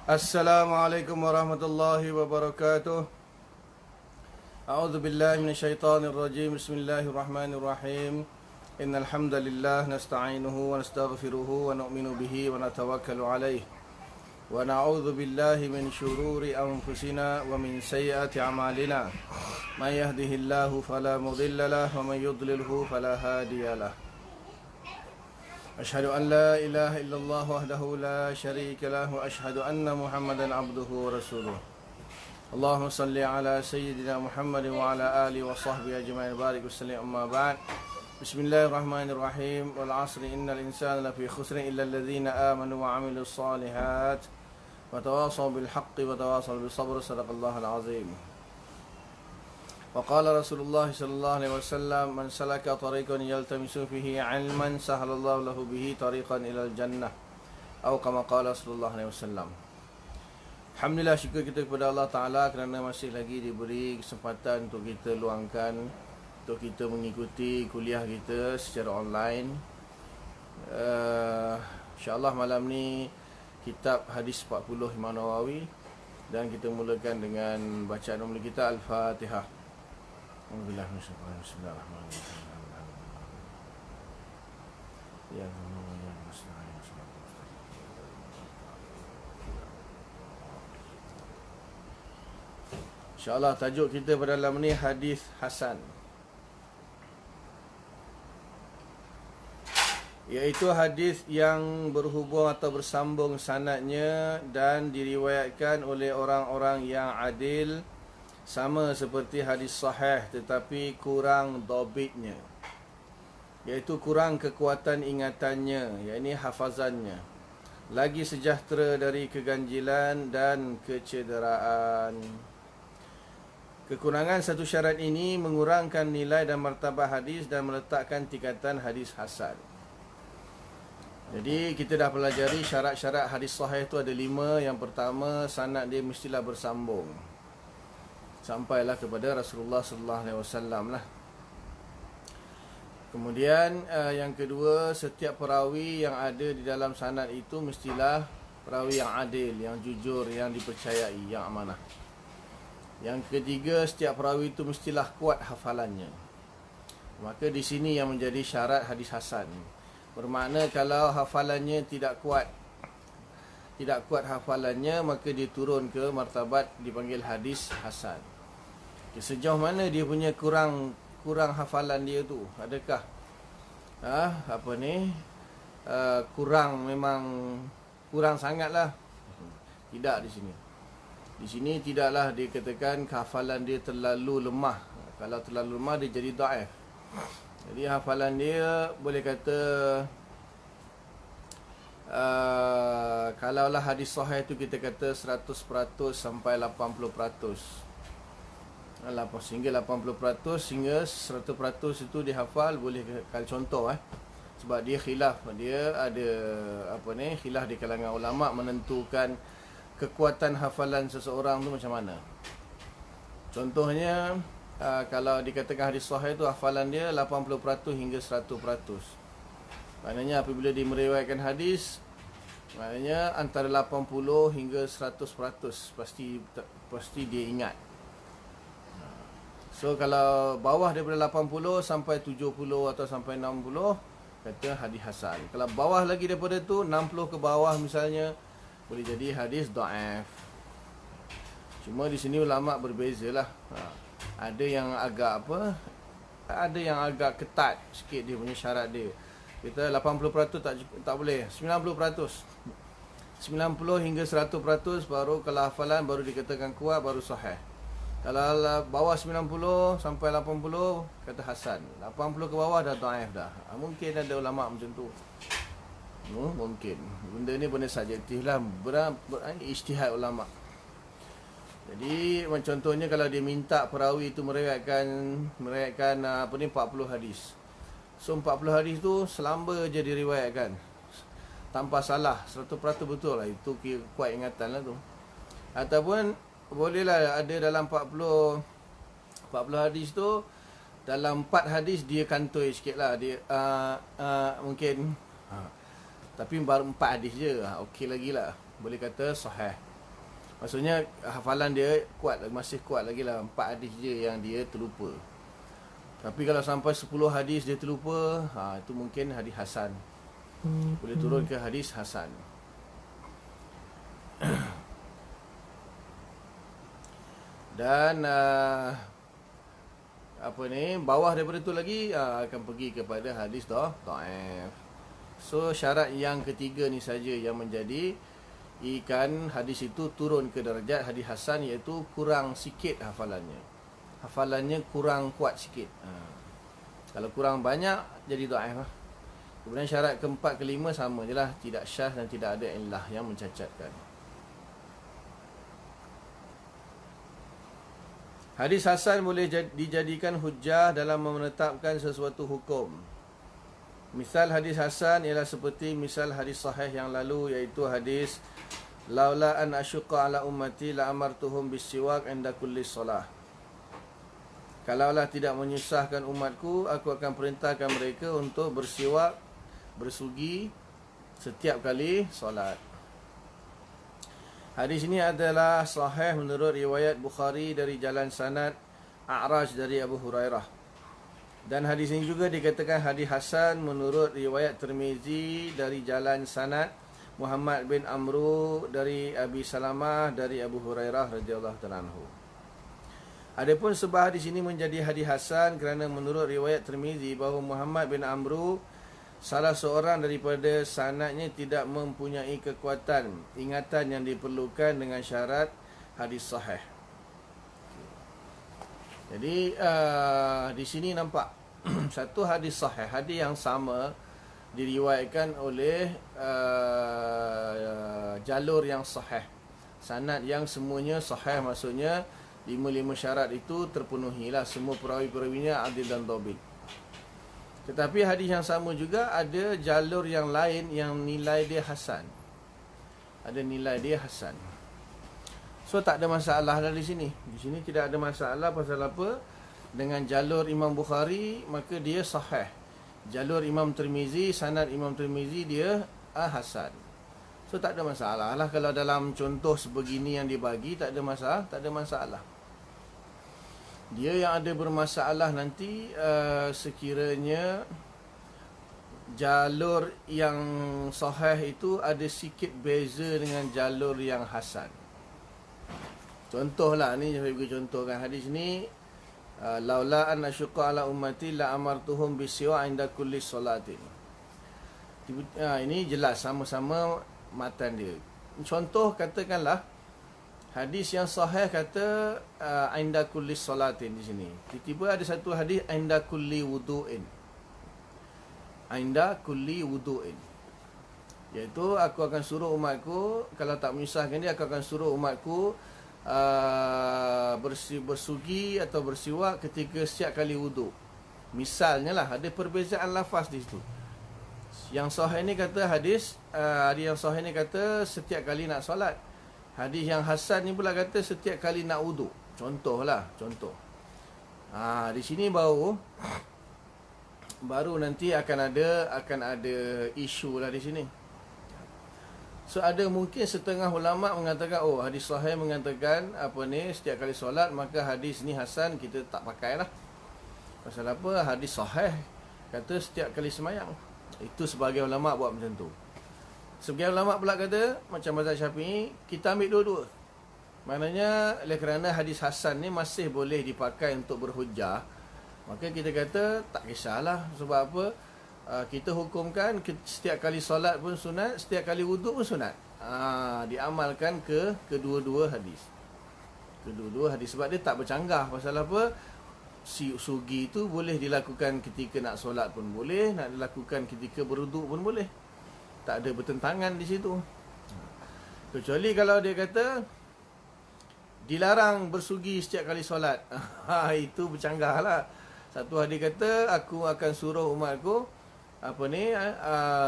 Assalamualaikum warahmatullahi wabarakatuh. A'udzu billahi minasyaitonir rajim. Bismillahirrahmanirrahim. Innal hamdalillah nasta'inuhu wa nastaghfiruhu wa nu'minu bihi wa natawakkalu alayh. Wa na'udzu billahi min shururi anfusina wa min sayyiati a'malina. May yahdihillahu fala mudilla lahu wa may yudlilhu fala hadiya lahu. أشهد أن لا إله إلا الله وحده لا شريك له وأشهد أن محمدا عبده ورسوله اللهم صل على سيدنا محمد وعلى آله وصحبه أجمعين بارك وسلم أما بعد بسم الله الرحمن الرحيم والعصر إن الإنسان لفي خسر إلا الذين آمنوا وعملوا الصالحات وتواصوا بالحق وتواصوا بالصبر صدق الله العظيم وقال رسول الله صلى الله عليه وسلم من سلك طريقا يلتمس فيه علما سهل الله له به طريقا إلى الجنة أو كما قال رسول الله عليه وسلم. Alhamdulillah, syukur kita kepada Allah Ta'ala kerana masih lagi diberi kesempatan untuk kita luangkan, untuk kita mengikuti kuliah kita secara online. InsyaAllah malam ni kitab hadis 40 Imam Nawawi, dan kita mulakan dengan bacaan umum kita Al-Fatihah. Bismillahirrahmanirrahim. InsyaAllah tajuk kita pada dalam ni hadis Hasan, iaitu hadis yang berhubung atau bersambung sanadnya dan diriwayatkan oleh orang-orang yang adil, sama seperti hadis sahih tetapi kurang dhabitnya, iaitu kurang kekuatan ingatannya, yakni hafazannya, lagi sejahtera dari keganjilan dan kecederaan. Kekurangan satu syarat ini mengurangkan nilai dan martabat hadis dan meletakkan tingkatan hadis hasan. Jadi kita dah pelajari syarat-syarat hadis sahih itu ada 5. Yang pertama, sanad dia mestilah bersambung sampailah kepada Rasulullah sallallahu alaihi wasallam lah. Kemudian yang kedua, setiap perawi yang ada di dalam sanad itu mestilah perawi yang adil, yang jujur, yang dipercayai, yang amanah. Yang ketiga, setiap perawi itu mestilah kuat hafalannya. Maka di sini yang menjadi syarat hadis hasan. Bermakna kalau hafalannya tidak kuat hafalannya, maka dia turun ke martabat dipanggil hadis hasan. Sejauh mana dia punya kurang hafalan dia tu? Adakah memang kurang sangatlah? Tidak di sini. Di sini tidaklah dikatakan hafalan dia terlalu lemah. Kalau terlalu lemah dia jadi dhaif. Jadi hafalan dia boleh kata kalaulah hadis sahih tu kita kata 100% sampai 80%. Sehingga 80% hingga 100% itu dihafal boleh. Kalau contoh sebab dia khilaf, dia ada khilaf di kalangan ulama menentukan kekuatan hafalan seseorang tu macam mana. Contohnya kalau dikatakan hadis sahih itu hafalan dia 80% hingga 100%. Maknanya apabila dia meriwayatkan hadis, maknanya antara 80 hingga 100% pasti dia ingat. So kalau bawah daripada 80 sampai 70 atau sampai 60, kata hadis hasan. Kalau bawah lagi daripada tu 60 ke bawah misalnya, boleh jadi hadis dhaif. Cuma di sini ulama berbezalah. Ada yang agak ada yang agak ketat sikit dia punya syarat dia. Kita 80% tak boleh, 90%. 90 hingga 100% baru kalau hafalan baru dikatakan kuat, baru sahih. Kalau bawah 90 sampai 80 kata hasan. 80 ke bawah dah dhaif dah. Mungkin ada ulama macam tu. Mungkin. Benda ni benda subjektif lah. Ijtihad ulama. Jadi contohnya kalau dia minta perawi itu meriwayatkan 40 hadis. So 40 hadis tu selamba je diriwayatkan tanpa salah, 100% betul lah. Itu kuat ingatan lah tu. Ataupun bolehlah ada dalam 40 hadis tu, dalam 4 hadis dia kantoi sikit lah. Dia mungkin tapi baru 4 hadis je, okey lagi lah, boleh kata sahih. Maksudnya hafalan dia kuat, masih kuat lagi lah. 4 hadis je yang dia terlupa. Tapi kalau sampai 10 hadis dia terlupa, itu mungkin hadis hasan. Boleh turun ke hadis hasan. Dan bawah daripada tu lagi akan pergi kepada hadis dhaif. So syarat yang ketiga ni saja yang menjadi ikan hadis itu turun ke darjat hadis hasan, iaitu kurang sikit hafalannya. Hafalannya kurang kuat sikit. Kalau kurang banyak jadi dhaif lah. Kemudian syarat keempat, kelima sama je lah, tidak syaz dan tidak ada illah yang mencacatkan. Hadis hasan boleh dijadikan hujjah dalam menetapkan sesuatu hukum. Misal hadis hasan ialah seperti misal hadis sahih yang lalu, iaitu hadis laula an asyqa ala ummati la amartuhum bisiwak inda kulli solah. Kalaulah tidak menyusahkan umatku, aku akan perintahkan mereka untuk bersiwak, bersugi setiap kali solat. Hadis ini adalah sahih menurut riwayat Bukhari dari jalan sanad A'raj dari Abu Hurairah. Dan hadis ini juga dikatakan hadis hasan menurut riwayat Tirmizi dari jalan sanad Muhammad bin Amru dari Abi Salamah dari Abu Hurairah radhiyallahu ta'ala anhu. Adapun sebab hadis ini menjadi hadis hasan kerana menurut riwayat Tirmizi bahawa Muhammad bin Amru, salah seorang daripada sanadnya, tidak mempunyai kekuatan ingatan yang diperlukan dengan syarat hadis sahih. Jadi di sini nampak satu hadis sahih, hadis yang sama diriwayatkan oleh jalur yang sahih, sanad yang semuanya sahih, maksudnya 5 syarat itu terpenuhilah, semua perawi-perawinya adil dan dhabit. Tetapi hadis yang sama juga ada jalur yang lain yang nilai dia hasan. Ada nilai dia hasan. So tak ada masalah dari sini. Di sini tidak ada masalah pasal apa? Dengan jalur Imam Bukhari maka dia sahih. Jalur Imam Tirmizi, sanad Imam Tirmizi dia hasan. So tak ada masalah lah kalau dalam contoh sebegini yang dibagi, tak ada masalah, tak ada masalah. Dia yang ada bermasalah nanti sekiranya jalur yang sahih itu ada sikit beza dengan jalur yang hasan. Contohlah ni, saya bagi contohkan hadis ni, laula an asyqa ala ummati la amartuhum bisiwa inda kulli salatin. Ini jelas sama-sama matan dia. Contoh katakanlah hadis yang sahih kata inda kulli salatin di sini. Tiba-tiba ada satu hadis inda kulli wudu'in. Inda kulli wudu'in. Iaitu aku akan suruh umatku, kalau tak menyusahkan dia, aku akan suruh umatku bersugi atau bersiwak ketika setiap kali wudu. Misalnya lah, ada perbezaan lafaz di situ. Yang sahih ni kata hadis yang sahih ni kata setiap kali nak solat. Hadis yang hasan ni pula kata setiap kali nak wudu. Contohlah, contoh. Di sini baru nanti akan ada isu lah di sini. So ada mungkin setengah ulama mengatakan, oh hadis sahih mengatakan setiap kali solat, maka hadis ni hasan, kita tak pakailah. Pasal apa? Hadis sahih kata setiap kali semayang. Itu sebagai ulama buat macam tu. Sebagian ulama pula kata macam mazhab Syafi'i, kita ambil dua-dua. Maknanya oleh kerana hadis hasan ni masih boleh dipakai untuk berhujjah, maka kita kata tak kisahlah. Sebab apa? Kita hukumkan setiap kali solat pun sunat, setiap kali wuduk pun sunat. Diamalkan ke kedua-dua hadis. Kedua-dua hadis, sebab dia tak bercanggah. Pasal apa? Sugi itu boleh dilakukan ketika nak solat pun boleh, nak dilakukan ketika berwuduk pun boleh. Tak ada bertentangan di situ. Kecuali kalau dia kata dilarang bersugi setiap kali solat. Itu bercanggah lah. Satu hadis kata aku akan suruh umatku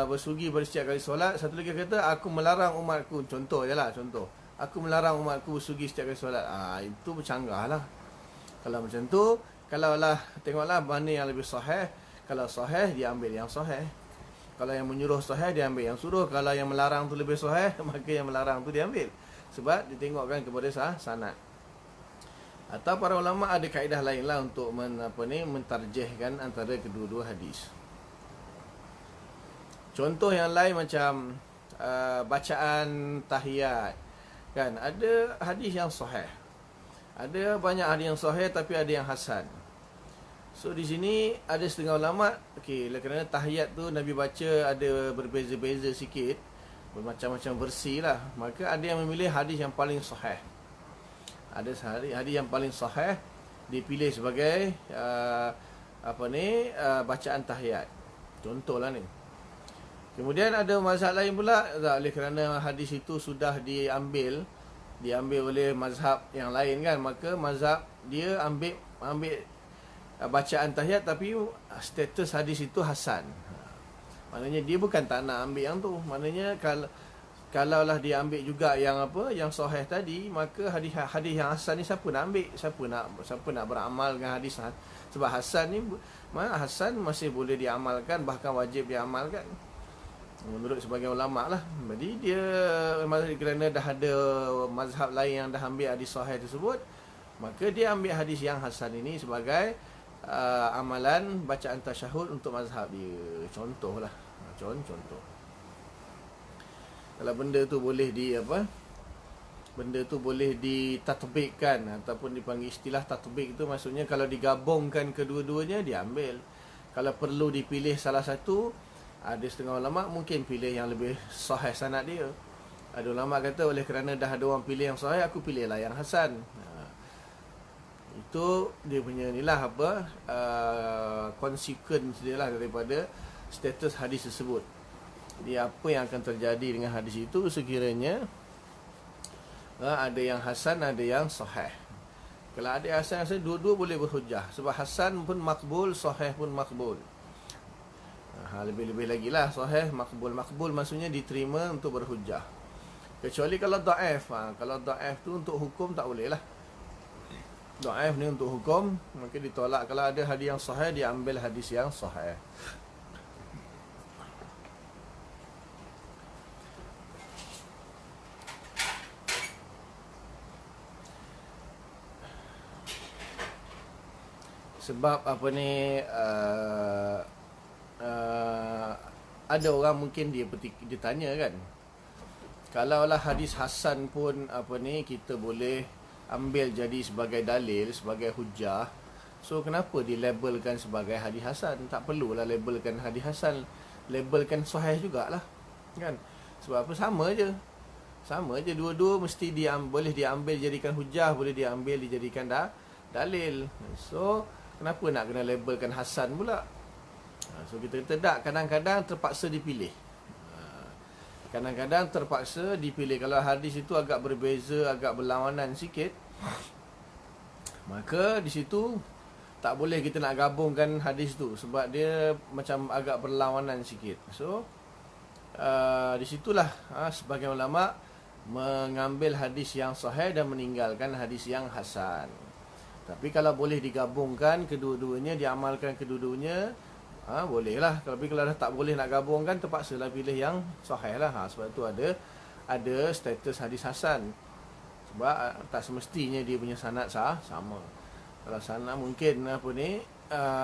bersugi pada setiap kali solat. Satu lagi kata aku melarang umatku. Contoh je lah, contoh. Aku melarang umatku bersugi setiap kali solat. Itu bercanggah lah. Kalau macam tu, kalaulah tengoklah mana yang lebih sahih. Kalau sahih, dia ambil yang sahih. Kalau yang menyuruh sahih, dia ambil yang suruh. Kalau yang melarang tu lebih sahih, maka yang melarang tu dia ambil. sebab ditengokkan kepada sanad. Atau para ulama ada kaedah lain lah untuk mentarjihkan antara kedua-dua hadis. Contoh yang lain macam bacaan tahiyat, kan, ada hadis yang sahih, ada banyak hadis yang sahih tapi ada yang hasan. So di sini ada setengah ulama, okey, kerana tahiyat tu Nabi baca ada berbeza-beza sikit, bermacam-macam versi lah, maka ada yang memilih hadis yang paling sahih. Ada hadis yang paling sahih dipilih sebagai bacaan tahiyat. Contohlah ni. Kemudian ada mazhab lain pula, oleh kerana hadis itu sudah diambil oleh mazhab yang lain, kan, maka mazhab dia ambil bacaan tahiyat tapi status hadis itu hasan. Maknanya dia bukan tak nak ambil yang tu. Maknanya kalaulah dia ambil juga yang yang sahih tadi, maka hadis yang hasan ni siapa nak ambil? Siapa nak beramal dengan hadis? Sebab hasan ni, hasan masih boleh diamalkan, bahkan wajib diamalkan menurut sebagian ulama lah. Jadi dia kerana dah ada mazhab lain yang dah ambil hadis sahih tersebut, maka dia ambil hadis yang hasan ini sebagai amalan bacaan tasyahud untuk mazhab dia. Contohlah, contoh. Kalau benda tu boleh ditatbikkan ataupun dipanggil istilah tatbik, tu maksudnya kalau digabungkan kedua-duanya diambil. Kalau perlu dipilih salah satu, ada setengah ulama mungkin pilih yang lebih sahih sanad dia. Ada ulama kata oleh kerana dah ada orang pilih yang sahih, aku pilihlah yang hasan. Itu dia punya inilah consequence dia lah daripada status hadis tersebut. Jadi apa yang akan terjadi dengan hadis itu sekiranya ada yang hasan, ada yang sahih. Kalau ada hasan, dua-dua boleh berhujah. Sebab hasan pun makbul, sahih pun makbul. Lebih-lebih lagi lah sahih, makbul. Makbul maksudnya diterima untuk berhujah. Kecuali kalau da'if. Kalau da'if tu untuk hukum tak boleh lah. Da'if ni untuk hukum, maka ditolak. Kalau ada hadis yang sahih, dia ambil hadis yang sahih. Sebab ada orang mungkin dia tanya, kan, kalaulah hadis hasan pun kita boleh ambil jadi sebagai dalil, sebagai hujah, so kenapa dilabelkan sebagai hadis hasan? Tak perlulah labelkan hadis hasan, labelkan sahih jugalah, kan? Sebab apa? Sama je, dua-dua mesti boleh diambil jadikan hujah, boleh diambil dijadikan dalil. So kenapa nak kena labelkan hasan pula? So kita kata tak, kadang-kadang terpaksa dipilih. Kadang-kadang terpaksa dipilih. Kalau hadis itu agak berbeza, agak berlawanan sikit, maka di situ tak boleh kita nak gabungkan hadis tu, sebab dia macam agak berlawanan sikit. So di situlah sebagian ulama mengambil hadis yang sahih dan meninggalkan hadis yang hasan. Tapi kalau boleh digabungkan kedua-duanya, diamalkan kedua-duanya, bolehlah. Tapi kalau dah tak boleh nak gabungkan, terpaksalah pilih yang sahih lah. Sebab tu ada status hadis hasan. Sebab tak semestinya dia punya sanad sama. Kalau sanad mungkin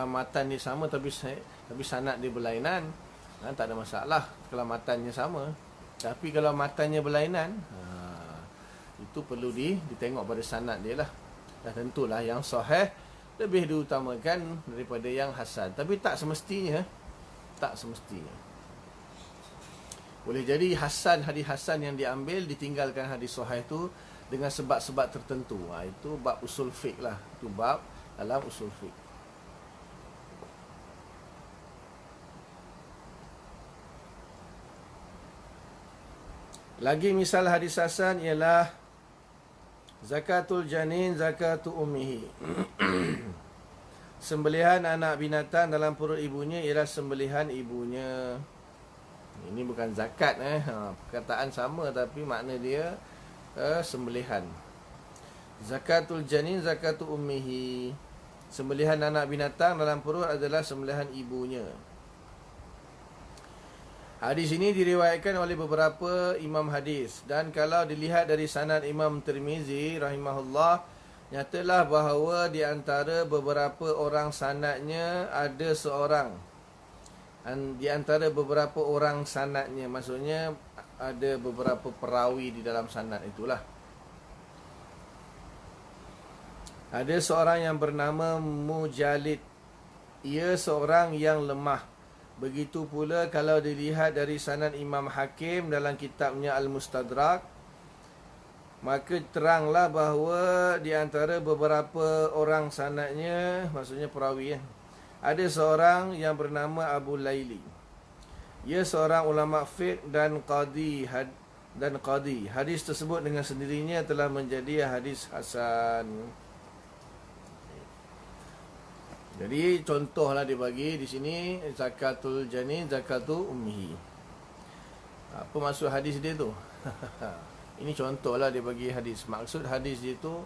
matan dia sama, tapi sanad dia berlainan, tak ada masalah kalau matannya sama. Tapi kalau matannya berlainan, itu perlu ditengok pada sanad dia lah. Dan tentulah yang sahih lebih diutamakan daripada yang hasan. Tapi tak semestinya. Boleh jadi hadis hasan yang diambil, ditinggalkan hadis sahih itu dengan sebab-sebab tertentu. Itu bab usul fiqh lah. Itu bab dalam usul fiqh. Lagi misal hadis hasan ialah zakatul janin, zakatu ummihi. Sembelihan anak binatang dalam perut ibunya ialah sembelihan ibunya. Ini bukan zakat, perkataan sama tapi makna dia sembelihan. Zakatul janin, zakatu ummihi. Sembelihan anak binatang dalam perut adalah sembelihan ibunya. Hadis ini diriwayatkan oleh beberapa imam hadis, dan kalau dilihat dari sanad Imam Tirmizi rahimahullah, nyatalah bahawa di antara beberapa orang sanadnya ada seorang, di antara beberapa orang sanadnya, maksudnya ada beberapa perawi di dalam sanad itulah. Ada seorang yang bernama Mujalid. Ia seorang yang lemah. Begitu pula kalau dilihat dari sanad Imam Hakim dalam kitabnya Al-Mustadrak, maka teranglah bahawa di antara beberapa orang sanadnya, maksudnya perawi, ada seorang yang bernama Abu Laili. Ia seorang ulama fiqh dan qadi. Hadis tersebut dengan sendirinya telah menjadi hadis hasan. Jadi contohlah dia bagi di sini, zakatul janin, zakatu ummihi. Apa maksud hadis dia tu? Ini contohlah dia bagi hadis. Maksud hadis dia tu,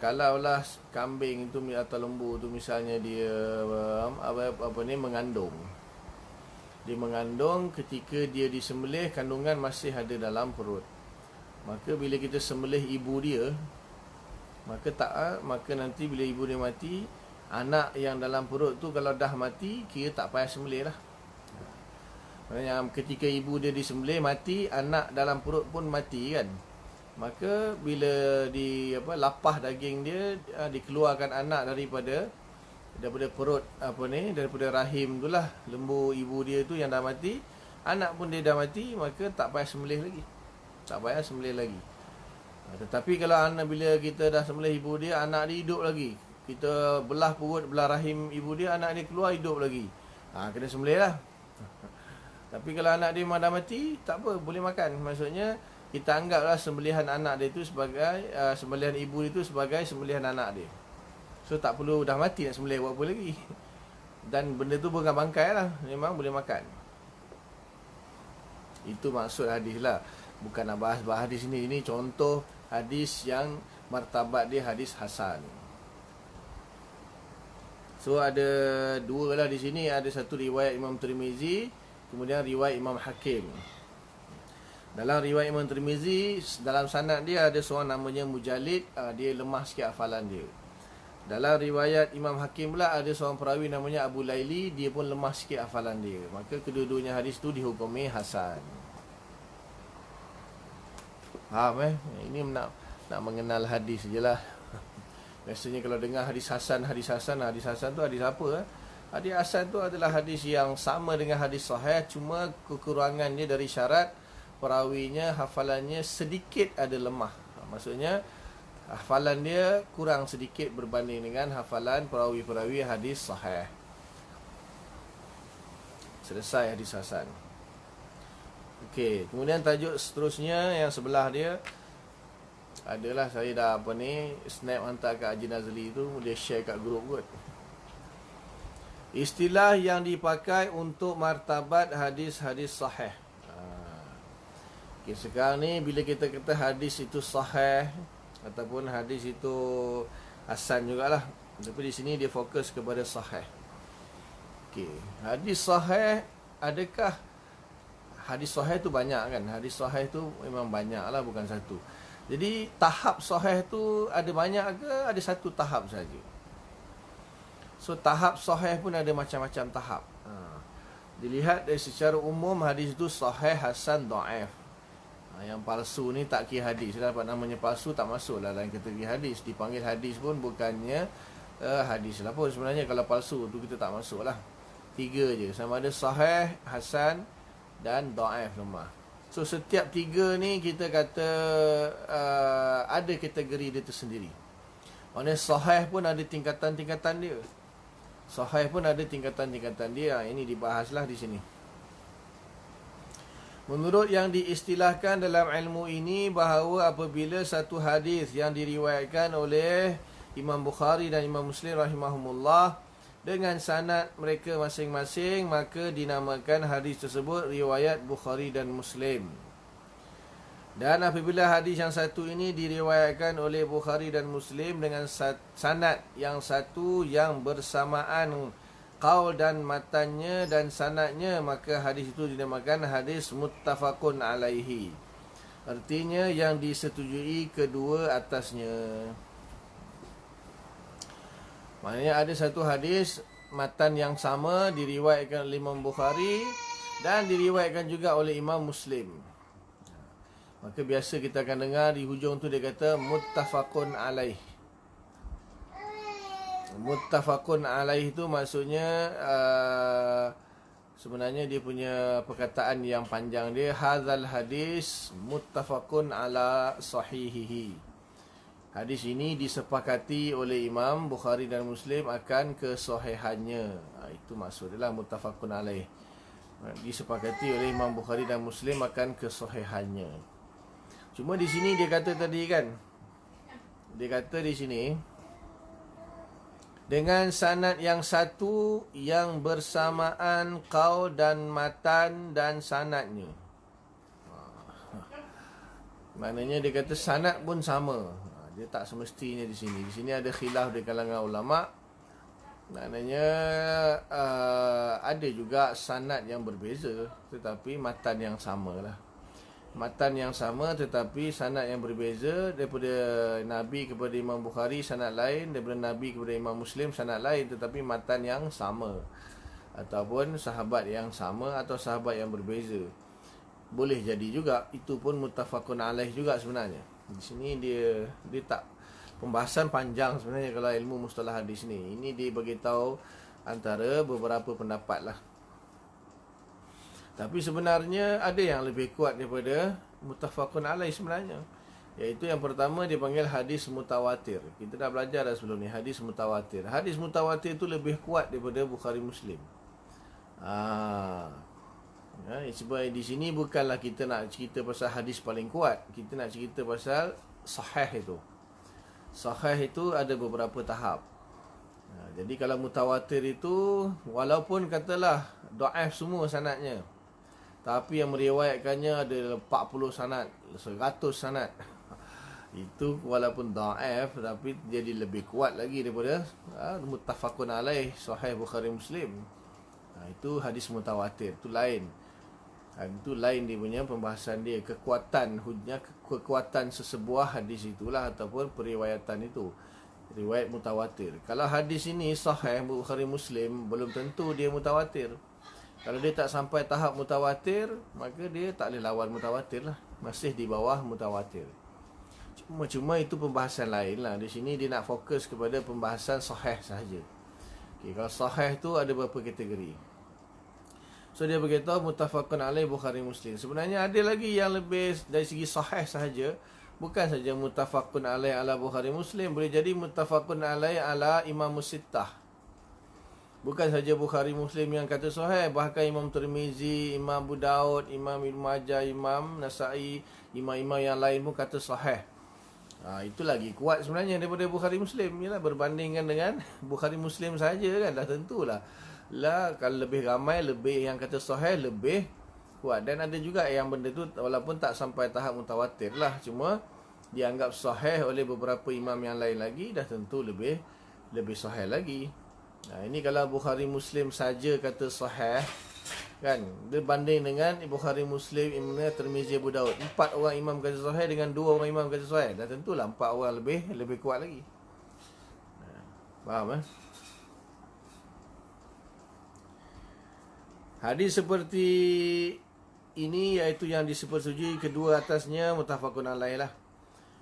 kalaulah kambing itu atau lembu tu misalnya dia mengandung. Dia mengandung, ketika dia disembelih, kandungan masih ada dalam perut. Maka bila kita sembelih ibu dia, maka nanti bila ibu dia mati, anak yang dalam perut tu kalau dah mati, kira tak payah sembelih lah. Maksudnya ketika ibu dia disembelih mati, anak dalam perut pun mati kan. Maka bila lapah daging dia, dikeluarkan anak daripada perut daripada rahim tu lah, lembu ibu dia tu yang dah mati, anak pun dia dah mati, maka tak payah sembelih lagi. Tetapi kalau bila kita dah sembelih ibu dia, anak dia hidup lagi, kita belah perut, belah rahim ibu dia, anak dia keluar hidup lagi, kena sembelih lah. Tapi kalau anak dia memang dah mati, tak apa, boleh makan. Maksudnya kita anggaplah sembelihan anak dia itu sebagai sembelihan ibu itu sebagai sembelihan anak dia. So tak perlu, dah mati nak sembelih buat apa lagi. Dan benda tu bukan bangkai lah, memang boleh makan. Itu maksud hadis lah. Bukan nak bahas hadis ini. Ini contoh hadis yang martabat dia hadis hasan. So ada dua lah di sini. Ada satu riwayat Imam Tirmizi, kemudian riwayat Imam Hakim. Dalam riwayat Imam Tirmizi, dalam sanad dia ada seorang namanya Mujalid, dia lemah sikit hafalan dia. Dalam riwayat Imam Hakim pula ada seorang perawi namanya Abu Laili, dia pun lemah sikit hafalan dia. Maka kedua-duanya hadis tu dihukumi hasan. Faham Ini nak mengenal hadis sajalah. Biasanya kalau dengar hadis hasan tu hadis apa? Hadis hasan tu adalah hadis yang sama dengan hadis sahih, cuma kekurangannya dari syarat perawinya, hafalannya sedikit ada lemah. Maksudnya hafalan dia kurang sedikit berbanding dengan hafalan perawi-perawi hadis sahih. Selesai hadis hasan. Okey, kemudian tajuk seterusnya yang sebelah dia adalah, saya dah snap hantar kat Haji Nazli tu, dia share kat grup kot. Istilah yang dipakai untuk martabat hadis-hadis sahih. Okay, sekarang ni bila kita kata hadis itu sahih ataupun hadis itu hasan jugalah, tapi di sini dia fokus kepada sahih. Okey, hadis sahih, adakah hadis sahih tu banyak kan? Hadis sahih tu memang banyak lah, bukan satu. Jadi tahap sahih tu ada banyak ke? Ada satu tahap saja. So tahap sahih pun ada macam-macam tahap. Dilihat dari secara umum, hadis tu sahih, hasan, dhaif. Yang palsu ni tak kira hadis. Dapat namanya palsu, tak masuk lah dalam kategori hadis. Dipanggil hadis pun bukannya hadis lah pun. Sebenarnya kalau palsu tu kita tak masuk lah. 3 je, sama ada sahih, hasan dan dhaif, lemah. So setiap 3 ni kita kata ada kategori dia tersendiri. Maksudnya sahih pun ada tingkatan-tingkatan dia. Sahih pun ada tingkatan-tingkatan dia. Ini dibahaslah di sini. Menurut yang diistilahkan dalam ilmu ini, bahawa apabila satu hadis yang diriwayatkan oleh Imam Bukhari dan Imam Muslim rahimahumullah dengan sanad mereka masing-masing, maka dinamakan hadis tersebut riwayat Bukhari dan Muslim. Dan apabila hadis yang satu ini diriwayatkan oleh Bukhari dan Muslim dengan sanad yang satu yang bersamaan qaul dan matannya dan sanadnya, maka hadis itu dinamakan hadis muttafaqun alaihi. Artinya yang disetujui kedua atasnya. Maknanya ada satu hadis matan yang sama diriwayatkan oleh Imam Bukhari dan diriwayatkan juga oleh Imam Muslim. Maka biasa kita akan dengar di hujung tu dia kata muttafaqun alaih. Muttafaqun alaih itu maksudnya sebenarnya dia punya perkataan yang panjang dia, hadzal hadis muttafaqun ala sahihihi. Hadis ini disepakati oleh Imam Bukhari dan Muslim akan kesahihannya. Itu maksud dia lah muttafaqun alaih. Disepakati oleh Imam Bukhari dan Muslim akan kesahihannya. Cuma di sini dia kata tadi kan, dia kata di sini dengan sanad yang satu yang bersamaan qaul dan matan dan sanadnya. Maknanya dia kata sanad pun sama. Dia tak semestinya di sini. Di sini ada khilaf di kalangan ulama. Maknanya ada juga sanad yang berbeza tetapi matan yang sama lah. Matan yang sama tetapi sanad yang berbeza. Daripada Nabi kepada Imam Bukhari sanad lain, daripada Nabi kepada Imam Muslim sanad lain, tetapi matan yang sama, ataupun sahabat yang sama atau sahabat yang berbeza. Boleh jadi juga. Itu pun muttafaqun alaih juga sebenarnya. Di sini dia tak, pembahasan panjang sebenarnya kalau ilmu mustalah hadis ni. Ini dia beritahu antara beberapa pendapat lah. Tapi sebenarnya ada yang lebih kuat daripada muttafaqun alaih sebenarnya. Iaitu yang pertama dipanggil hadis mutawatir. Kita dah belajar dah sebelum ni hadis mutawatir. Hadis mutawatir itu lebih kuat daripada Bukhari Muslim. Sebab di sini bukanlah kita nak cerita pasal hadis paling kuat. Kita nak cerita pasal sahih itu. Sahih itu ada beberapa tahap. Jadi kalau mutawatir itu, walaupun katalah dhaif semua sanadnya, tapi yang meriwayatkannya ada 40 sanad, 100 sanad. Itu walaupun dhaif tapi jadi lebih kuat lagi daripada muttafaqun alaih sahih Bukhari Muslim. Itu hadis mutawatir, itu lain. Itu lain dia punya pembahasan dia, kekuatan hujjah, kekuatan sesebuah hadis itulah ataupun periwayatan itu, riwayat mutawatir. Kalau hadis ini sahih Bukhari Muslim, belum tentu dia mutawatir. Kalau dia tak sampai tahap mutawatir, maka dia tak boleh lawan mutawatir lah. Masih di bawah mutawatir. Cuma itu pembahasan lain lah. Di sini dia nak fokus kepada pembahasan sahih sahaja. Kalau sahih tu ada beberapa kategori. So dia berkata muttafaqun alaih Bukhari Muslim. Sebenarnya ada lagi yang lebih dari segi sahih sahaja. Bukan saja muttafaqun alaih ala Bukhari Muslim. Boleh jadi muttafaqun alaih ala Imam Sittah. Bukan saja Bukhari Muslim yang kata sahih, bahkan Imam Tirmizi, Imam Abu Daud, Imam Ibn Majah, Imam Nasa'i, imam-imam yang lain pun kata sahih. Itu lagi kuat sebenarnya daripada Bukhari Muslim. Yalah, berbandingkan dengan Bukhari Muslim saja kan, dah tentulah. Kalau lebih ramai, lebih yang kata sahih, lebih kuat. Dan ada juga yang benda tu walaupun tak sampai tahap mutawatir lah, cuma dianggap sahih oleh beberapa imam yang lain lagi, dah tentu lebih sahih lagi. Ini kalau Bukhari Muslim saja kata sahih kan, dia banding dengan Bukhari Muslim, Imam Tirmizi, Abu Daud, 4 orang imam kata sahih dengan 2 orang imam kata sahih, dah tentulah 4 orang lebih kuat lagi. Faham Hadis seperti ini, iaitu yang disetujui kedua atasnya, muttafaqun alaih lah,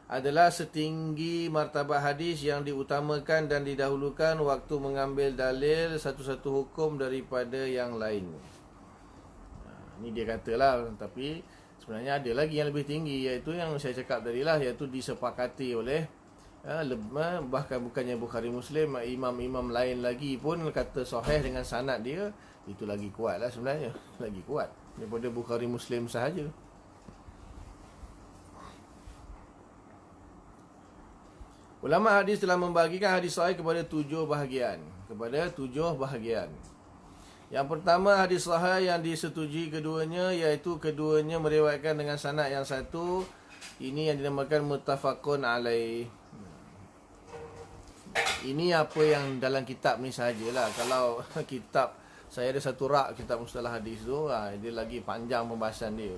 adalah setinggi martabat hadis yang diutamakan dan didahulukan waktu mengambil dalil satu-satu hukum daripada yang lain. Ini dia katalah, tapi sebenarnya ada lagi yang lebih tinggi, iaitu yang saya cakap tadi lah, iaitu disepakati oleh bahkan bukannya Bukhari Muslim, imam-imam lain lagi pun kata sahih dengan sanad dia. Itu lagi kuat lah sebenarnya, lagi kuat daripada Bukhari Muslim sahaja. Ulama hadis telah membahagikan hadis sahih kepada 7 bahagian. Yang pertama, hadis sahih yang disetujui keduanya, iaitu keduanya meriwayatkan dengan sanad yang satu. Ini yang dinamakan muttafaqun alaih. Ini apa yang dalam kitab ni sahajalah. Kalau kitab, saya ada satu rak kitab mustalah hadis tu, dia lagi panjang pembahasan dia.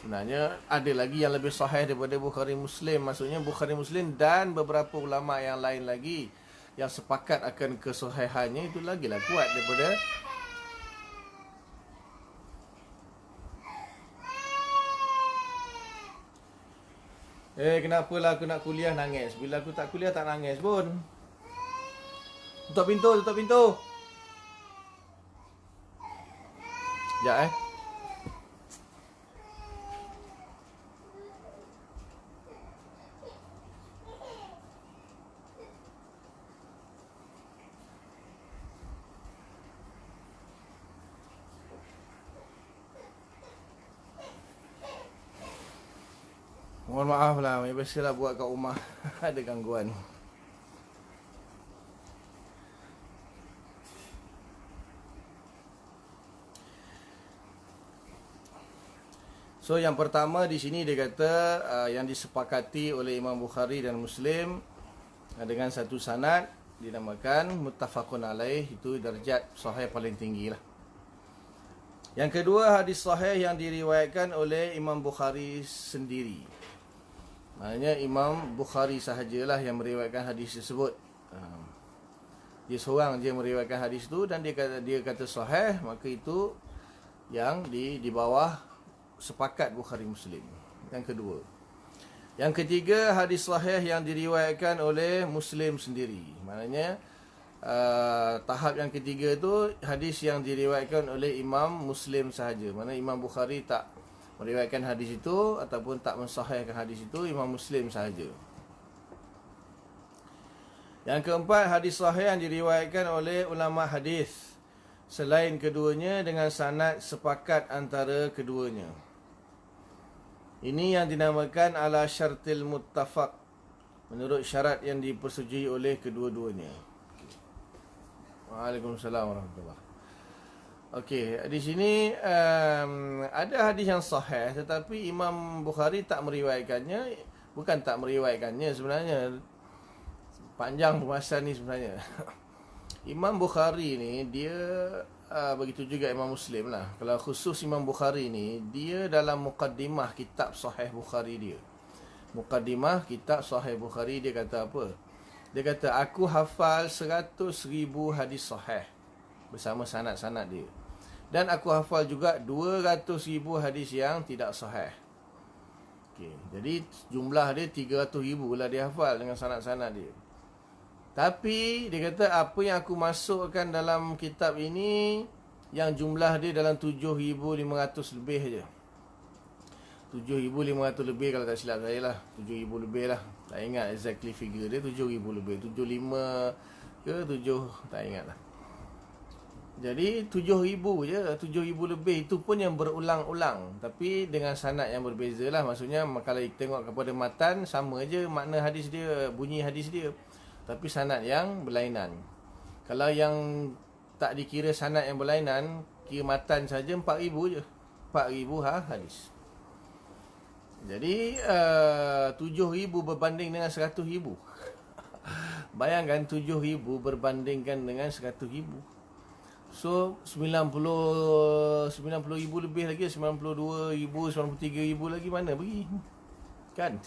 Sebenarnya ada lagi yang lebih sahih daripada Bukhari Muslim. Maksudnya Bukhari Muslim dan beberapa ulama yang lain lagi yang sepakat akan kesahihannya, itu lagilah kuat daripada kenapalah aku nak kuliah nangis. Bila aku tak kuliah tak nangis pun. Tutup pintu, tutup pintu. Sekejap Mohon maaf lah, biasalah buat kat rumah ada gangguan. So yang pertama di sini dia kata yang disepakati oleh Imam Bukhari dan Muslim dengan satu sanad dinamakan muttafaqun alaih, itu darjat sahih paling tinggi lah. Yang kedua, hadis sahih yang diriwayatkan oleh Imam Bukhari sendiri. Maknanya Imam Bukhari sahajalah yang meriwayatkan hadis tersebut. Dia seorang je meriwayatkan hadis tu dan dia kata sahih, maka itu yang di bawah sepakat Bukhari Muslim. Yang kedua. Yang ketiga, hadis sahih yang diriwayatkan oleh Muslim sendiri. Maknanya tahap yang ketiga tu hadis yang diriwayatkan oleh Imam Muslim sahaja. Maknanya Imam Bukhari tak meriwayatkan hadis itu ataupun tak mensahihkan hadis itu, Imam Muslim sahaja. Yang keempat, hadis sahih yang diriwayatkan oleh ulama hadis selain keduanya dengan sanad sepakat antara keduanya. Ini yang dinamakan ala syartil muttafaq, menurut syarat yang dipersetujui oleh kedua-duanya. Waalaikumsalam warahmatullahi. Okey, di sini ada hadis yang sahih tetapi Imam Bukhari tak meriwayatkannya. Bukan tak meriwayatkannya sebenarnya. Panjang pembahasan ni sebenarnya. Imam Bukhari ni dia begitu juga Imam Muslim lah. Kalau khusus Imam Bukhari ni, dia dalam muqaddimah kitab Sahih Bukhari dia. Muqaddimah kitab Sahih Bukhari dia kata apa? Dia kata aku hafal 100,000 hadis sahih bersama sanad-sanad dia. Dan aku hafal juga 200,000 hadis yang tidak sahih. Okey, jadi jumlah dia 300,000 lah dia hafal dengan sanad-sanad dia. Tapi dia kata apa yang aku masukkan dalam kitab ini yang jumlah dia dalam 7,500 lebih je. 7,500 lebih kalau tak silap saya lah. 7,000 lebih lah. Tak ingat exactly figure dia, 7,000 lebih. 75 ke 7, tak ingat lah. Jadi 7,000 je, 7,000 lebih. Itu pun yang berulang-ulang, tapi dengan sanad yang berbeza lah. Maksudnya kalau tengok kepada matan, sama je makna hadis dia, bunyi hadis dia, tapi sanad yang berlainan. Kalau yang tak dikira sanad yang berlainan, kira matan saja 4,000 je. 4,000 hadis. Jadi 7,000 berbanding dengan 100,000. Bayangkan 7,000 berbandingkan dengan 100,000. So 90,000 lebih lagi, 92,000, 93,000 lagi mana pergi? Kan?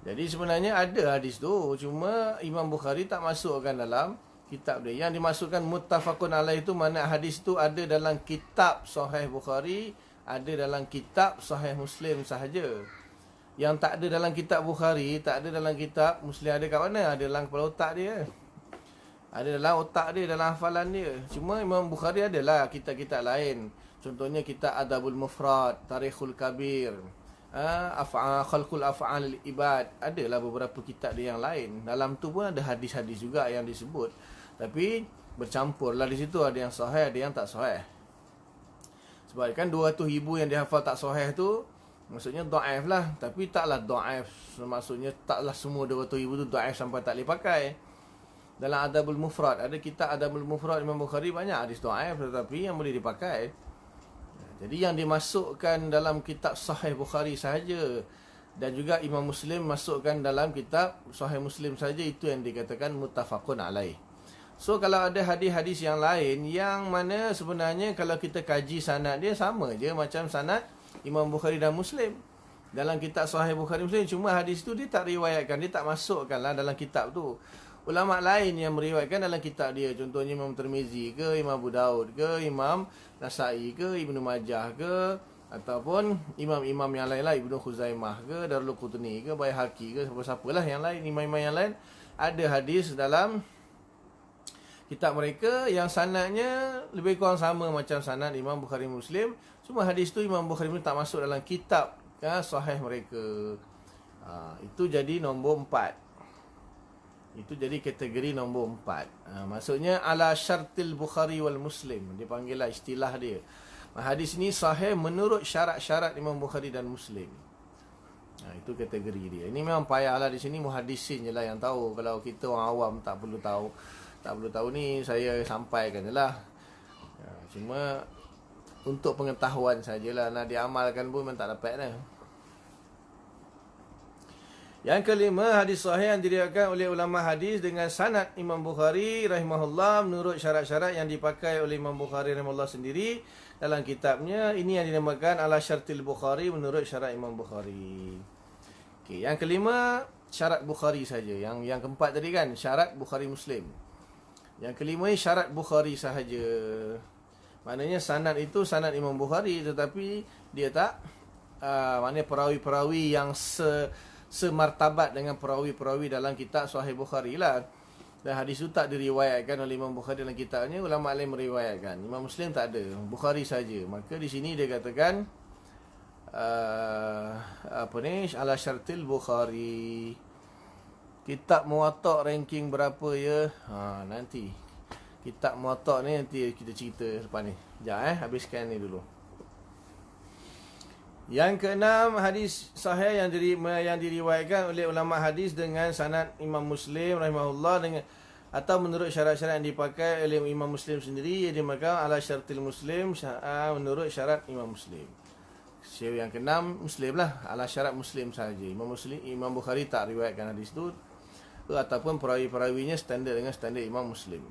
Jadi sebenarnya ada hadis tu, cuma Imam Bukhari tak masukkan dalam kitab dia. Yang dimasukkan muttafaqun alaih itu mana hadis tu ada dalam kitab Sahih Bukhari, ada dalam kitab Sahih Muslim sahaja. Yang tak ada dalam kitab Bukhari, tak ada dalam kitab Muslim, ada kat mana? Ada dalam kepala otak dia. Ada dalam otak dia, dalam hafalan dia. Cuma Imam Bukhari adalah kitab-kitab lain. Contohnya kitab Adabul Mufrad, Tarikhul Kabir, Khalqul Af'al Ibad. Adalah beberapa kitab dia yang lain. Dalam tu pun ada hadis-hadis juga yang disebut. Tapi bercampur lah di situ. Ada yang sahih, ada yang tak sahih. Sebab kan 200,000 yang dihafal tak sahih tu, maksudnya da'if lah. Tapi taklah da'if, maksudnya taklah semua 200,000 tu da'if sampai tak boleh pakai. Dalam Adabul Mufrad, ada kitab Adabul Mufrad Imam Bukhari, banyak hadis da'if tetapi yang boleh dipakai. Jadi yang dimasukkan dalam kitab Sahih Bukhari sahaja dan juga Imam Muslim masukkan dalam kitab Sahih Muslim saja, itu yang dikatakan muttafaqun alaih. So kalau ada hadis-hadis yang lain yang mana sebenarnya kalau kita kaji sanad dia sama je macam sanad Imam Bukhari dan Muslim. Dalam kitab Sahih Bukhari Muslim, cuma hadis tu dia tak riwayatkan, dia tak masukkanlah dalam kitab tu. Ulama lain yang meriwayatkan dalam kitab dia, contohnya Imam Tirmizi ke, Imam Abu Daud ke, Imam Nasa'i ke, Ibnu Majah ke, ataupun imam-imam yang lain lah, Ibnu Khuzaimah ke, Darul Qutni ke, Baihaqi ke, siapa-siapalah yang lain, imam-imam yang lain, ada hadis dalam kitab mereka yang sanadnya lebih kurang sama macam sanad Imam Bukhari Muslim, cuma hadis tu Imam Bukhari Muslim tak masuk dalam kitab sahih mereka. Itu jadi nombor 4. Itu jadi kategori nombor 4. Maksudnya ala syartil Bukhari wal Muslim, dipanggillah istilah dia. Hadis ni sahih menurut syarat-syarat Imam Bukhari dan Muslim. Itu kategori dia. Ini memang payahlah di sini muhaddisin je lah yang tahu. Kalau kita orang awam tak perlu tahu. Tak perlu tahu ni, saya sampaikan je lah. Cuma untuk pengetahuan sajalah, nak diamalkan pun memang tak dapat dah. Yang kelima, hadis sahih yang diriwayatkan oleh ulama hadis dengan sanad Imam Bukhari rahimahullah menurut syarat-syarat yang dipakai oleh Imam Bukhari rahimahullah sendiri dalam kitabnya. Ini yang dinamakan ala syartil Bukhari menurut syarat Imam Bukhari. Okey, yang kelima syarat Bukhari saja. Yang keempat tadi kan syarat Bukhari Muslim. Yang kelima ni syarat Bukhari sahaja. Maknanya sanad itu sanad Imam Bukhari, tetapi dia tak maknanya perawi-perawi yang semartabat dengan perawi-perawi dalam kitab Sahih Bukhari lah. Dan hadis itu tak diriwayatkan oleh Imam Bukhari dalam kitabnya, ulama lain meriwayatkan. Imam Muslim tak ada, Bukhari saja. Maka di sini dia katakan ala syartil Bukhari. Kitab Muwatta ranking berapa ya? Nanti kitab Muwatta ni nanti kita cerita lepas ni. Sekejap habiskan ni dulu. Yang keenam, hadis sahih yang diriwayatkan oleh ulama hadis dengan sanad Imam Muslim rahimahullah dengan atau menurut syarat-syarat yang dipakai oleh Imam Muslim sendiri, yang dimakan ala syartil Muslim, menurut syarat Imam Muslim. Yang keenam Muslim lah, ala syarat Muslim saja. Imam Bukhari tak riwayatkan hadis itu, ataupun perawi-perawinya standard dengan standard Imam Muslim.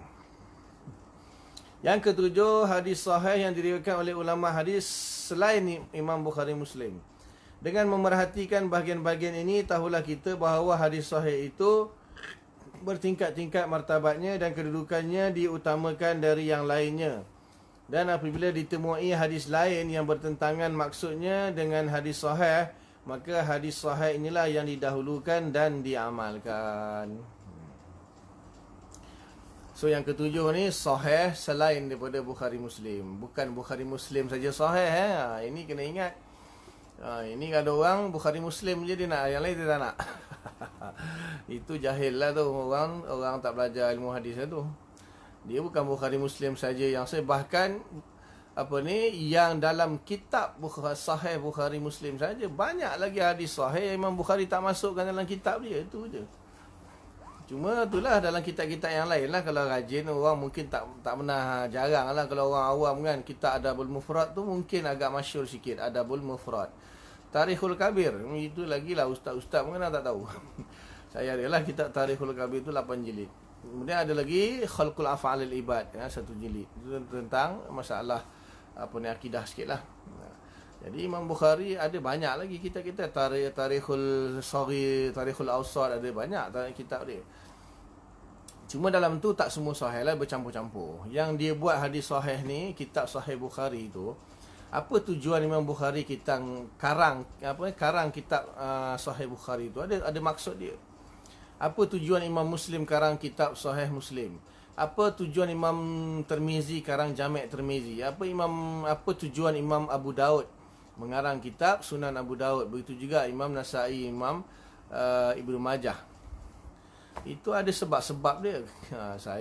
Yang ketujuh, hadis sahih yang diriwayatkan oleh ulama hadis selain Imam Bukhari Muslim. Dengan memerhatikan bahagian-bahagian ini, tahulah kita bahawa hadis sahih itu bertingkat-tingkat martabatnya dan kedudukannya diutamakan dari yang lainnya. Dan apabila ditemui hadis lain yang bertentangan maksudnya dengan hadis sahih, maka hadis sahih inilah yang didahulukan dan diamalkan. So yang ketujuh ni sahih selain daripada Bukhari Muslim. Bukan Bukhari Muslim saja sahih. Ini kena ingat. Ini ada orang Bukhari Muslim je dia nak, yang lain dia tak nak. Itu jahil lah tu. Orang tak belajar ilmu hadis tu. Dia bukan Bukhari Muslim saja yang sahih. Bahkan yang dalam kitab Sahih Bukhari Muslim saja banyak lagi hadis sahih Imam Bukhari tak masukkan dalam kitab dia. Itu je. Cuma itulah dalam kitab-kitab yang lain lah. Kalau rajin orang mungkin tak pernah, jarang lah. Kalau orang awam kan, kitab Adabul Mufrad tu mungkin agak masyhur sikit. Adabul Mufrad, Tarikhul Kabir, itu lagi lah ustaz-ustaz mungkin tak tahu. Saya adalah kitab Tarikhul Kabir tu 8 jilid. Kemudian ada lagi Khalqul Af'alil Ibad, 1 jilid. Itu tentang masalah akidah sikit lah. Jadi Imam Bukhari ada banyak lagi kitab-kitab. Tarikhul Saghir, Tarikhul Awsat, ada banyak kitab dia. Cuma dalam tu tak semua sahih lah, bercampur-campur. Yang dia buat hadis sahih ni, kitab Sahih Bukhari tu, apa tujuan Imam Bukhari kita karang kitab Sahih Bukhari tu, ada maksud dia. Apa tujuan Imam Muslim karang kitab Sahih Muslim? Apa tujuan Imam Tirmizi karang Jami' Tirmizi? Apa tujuan Imam Abu Daud mengarang kitab Sunan Abu Daud? Begitu juga Imam Nasa'i, Imam Ibnu Majah. Itu ada sebab-sebab dia.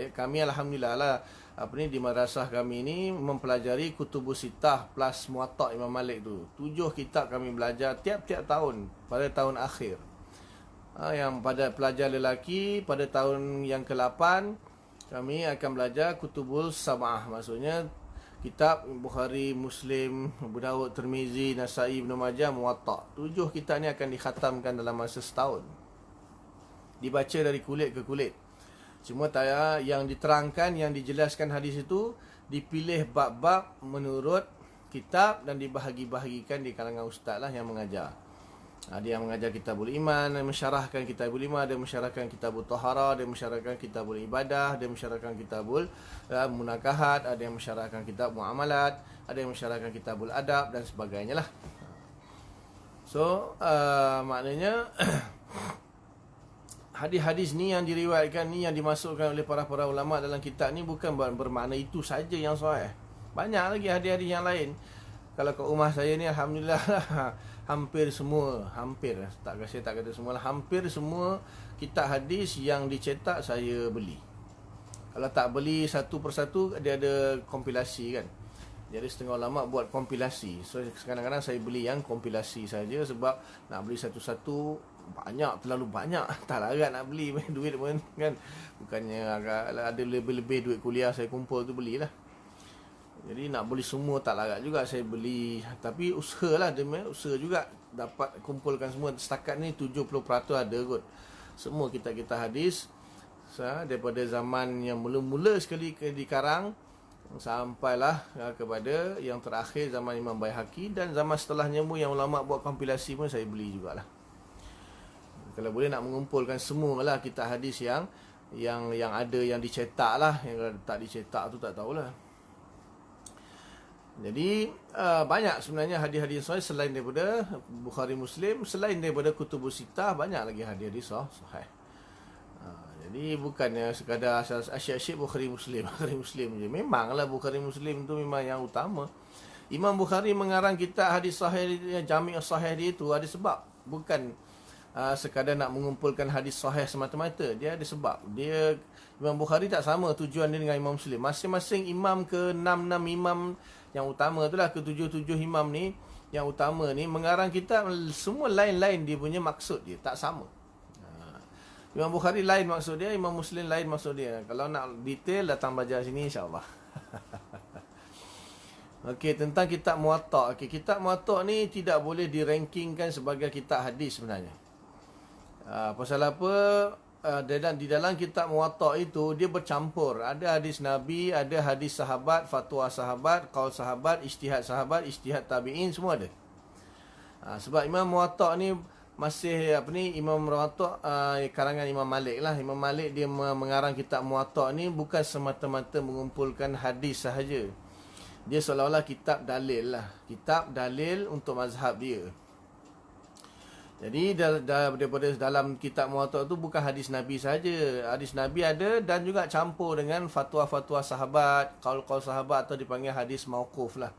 Kami alhamdulillah lah di madrasah kami ni mempelajari Kutubus Sittah plus Muwatta Imam Malik tu. 7 kitab kami belajar tiap-tiap tahun pada tahun akhir. Yang pada pelajar lelaki pada tahun yang ke-8 kami akan belajar Kutubul Sab'ah, maksudnya kitab Bukhari, Muslim, Abu Dawud, Tirmizi, Nasai, Ibn Majah, Muwatta. 7 kitab ni akan dikhatamkan dalam masa setahun. Dibaca dari kulit ke kulit. Cuma yang diterangkan, yang dijelaskan hadis itu dipilih bab-bab menurut kitab dan dibahagi-bahagikan di kalangan ustaz lah yang mengajar. Ada yang mengajar kitabul iman, ada yang mensyarahkan kitabul iman, ada yang mensyarahkan kitabul tahara, ada yang mensyarahkan kitabul ibadah, ada yang mensyarahkan kitabul munakahat, ada yang mensyarahkan kitab muamalat, ada yang mensyarahkan kitabul adab dan sebagainya lah. So maknanya hadis-hadis ni yang diriwayatkan ni, yang dimasukkan oleh para ulama dalam kitab ni, bukan bermakna itu saja yang sahih. Banyak lagi hadis-hadis yang lain. Kalau kat rumah saya ni, alhamdulillah hampir semua, saya tak kata semua lah, hampir semua kitab hadis yang dicetak saya beli. Kalau tak beli satu persatu, dia ada kompilasi kan. Jadi setengah ulama buat kompilasi. So kadang-kadang saya beli yang kompilasi saja, sebab nak beli satu-satu banyak, terlalu banyak. Tak larat nak beli, duit pun kan. Bukannya ada lebih-lebih duit kuliah saya kumpul tu belilah. Jadi nak beli semua tak larat juga saya beli. Tapi usahalah, usaha juga dapat kumpulkan semua. Setakat ni 70% ada kot. Semua kitab-kitab hadis daripada zaman yang mula-mula sekali dikarang sampailah kepada yang terakhir zaman Imam Baihaqi, dan zaman setelahnya pun yang ulama buat kompilasi pun saya beli jugalah. Kalau boleh nak mengumpulkan semualah kitab hadis yang ada, yang dicetak lah. Yang tak dicetak tu tak tahulah. Jadi banyak sebenarnya hadis-hadis sahih selain daripada Bukhari, Muslim, selain daripada Kutubus Sittah, banyak lagi hadis-hadis sahih. Jadi bukannya sekadar asyik-asyik Bukhari, Muslim Bukhari, Muslim je. Memanglah Bukhari, Muslim tu memang yang utama. Imam Bukhari mengarang kitab hadis sahih, Jami' Sahih dia itu ada sebab. Bukan sekadar nak mengumpulkan hadis sahih semata-mata. Dia ada sebab. Imam Bukhari tak sama tujuan dia dengan Imam Muslim. Masing-masing imam, ke-6 imam yang utama itulah, ke-7 imam ni yang utama ni mengarang kitab, semua lain-lain dia punya maksud dia, tak sama. Imam Bukhari lain maksud dia, Imam Muslim lain maksud dia. Kalau nak detail, datang belajar sini insya-Allah. Okey, tentang kitab Muwatta. Okey, kitab Muwatta ni tidak boleh dirankingkan sebagai kitab hadis sebenarnya. Pasal apa? Di dalam kitab Muwatta itu dia bercampur. Ada hadis Nabi, ada hadis sahabat, fatwa sahabat, qaul sahabat, ijtihad tabi'in, semua ada. Sebab Imam Muwatta ni masih Imam Muwatta karangan Imam Malik lah. Imam Malik dia mengarang kitab Muwatta ni bukan semata-mata mengumpulkan hadis sahaja. Dia seolah-olah kitab dalil lah. Kitab dalil untuk mazhab dia. Jadi daripada dalam kitab Muwatta tu bukan hadis Nabi saja. Hadis Nabi ada dan juga campur dengan fatwa-fatwa sahabat, qaul-qaul sahabat, atau dipanggil hadis mauquf lah.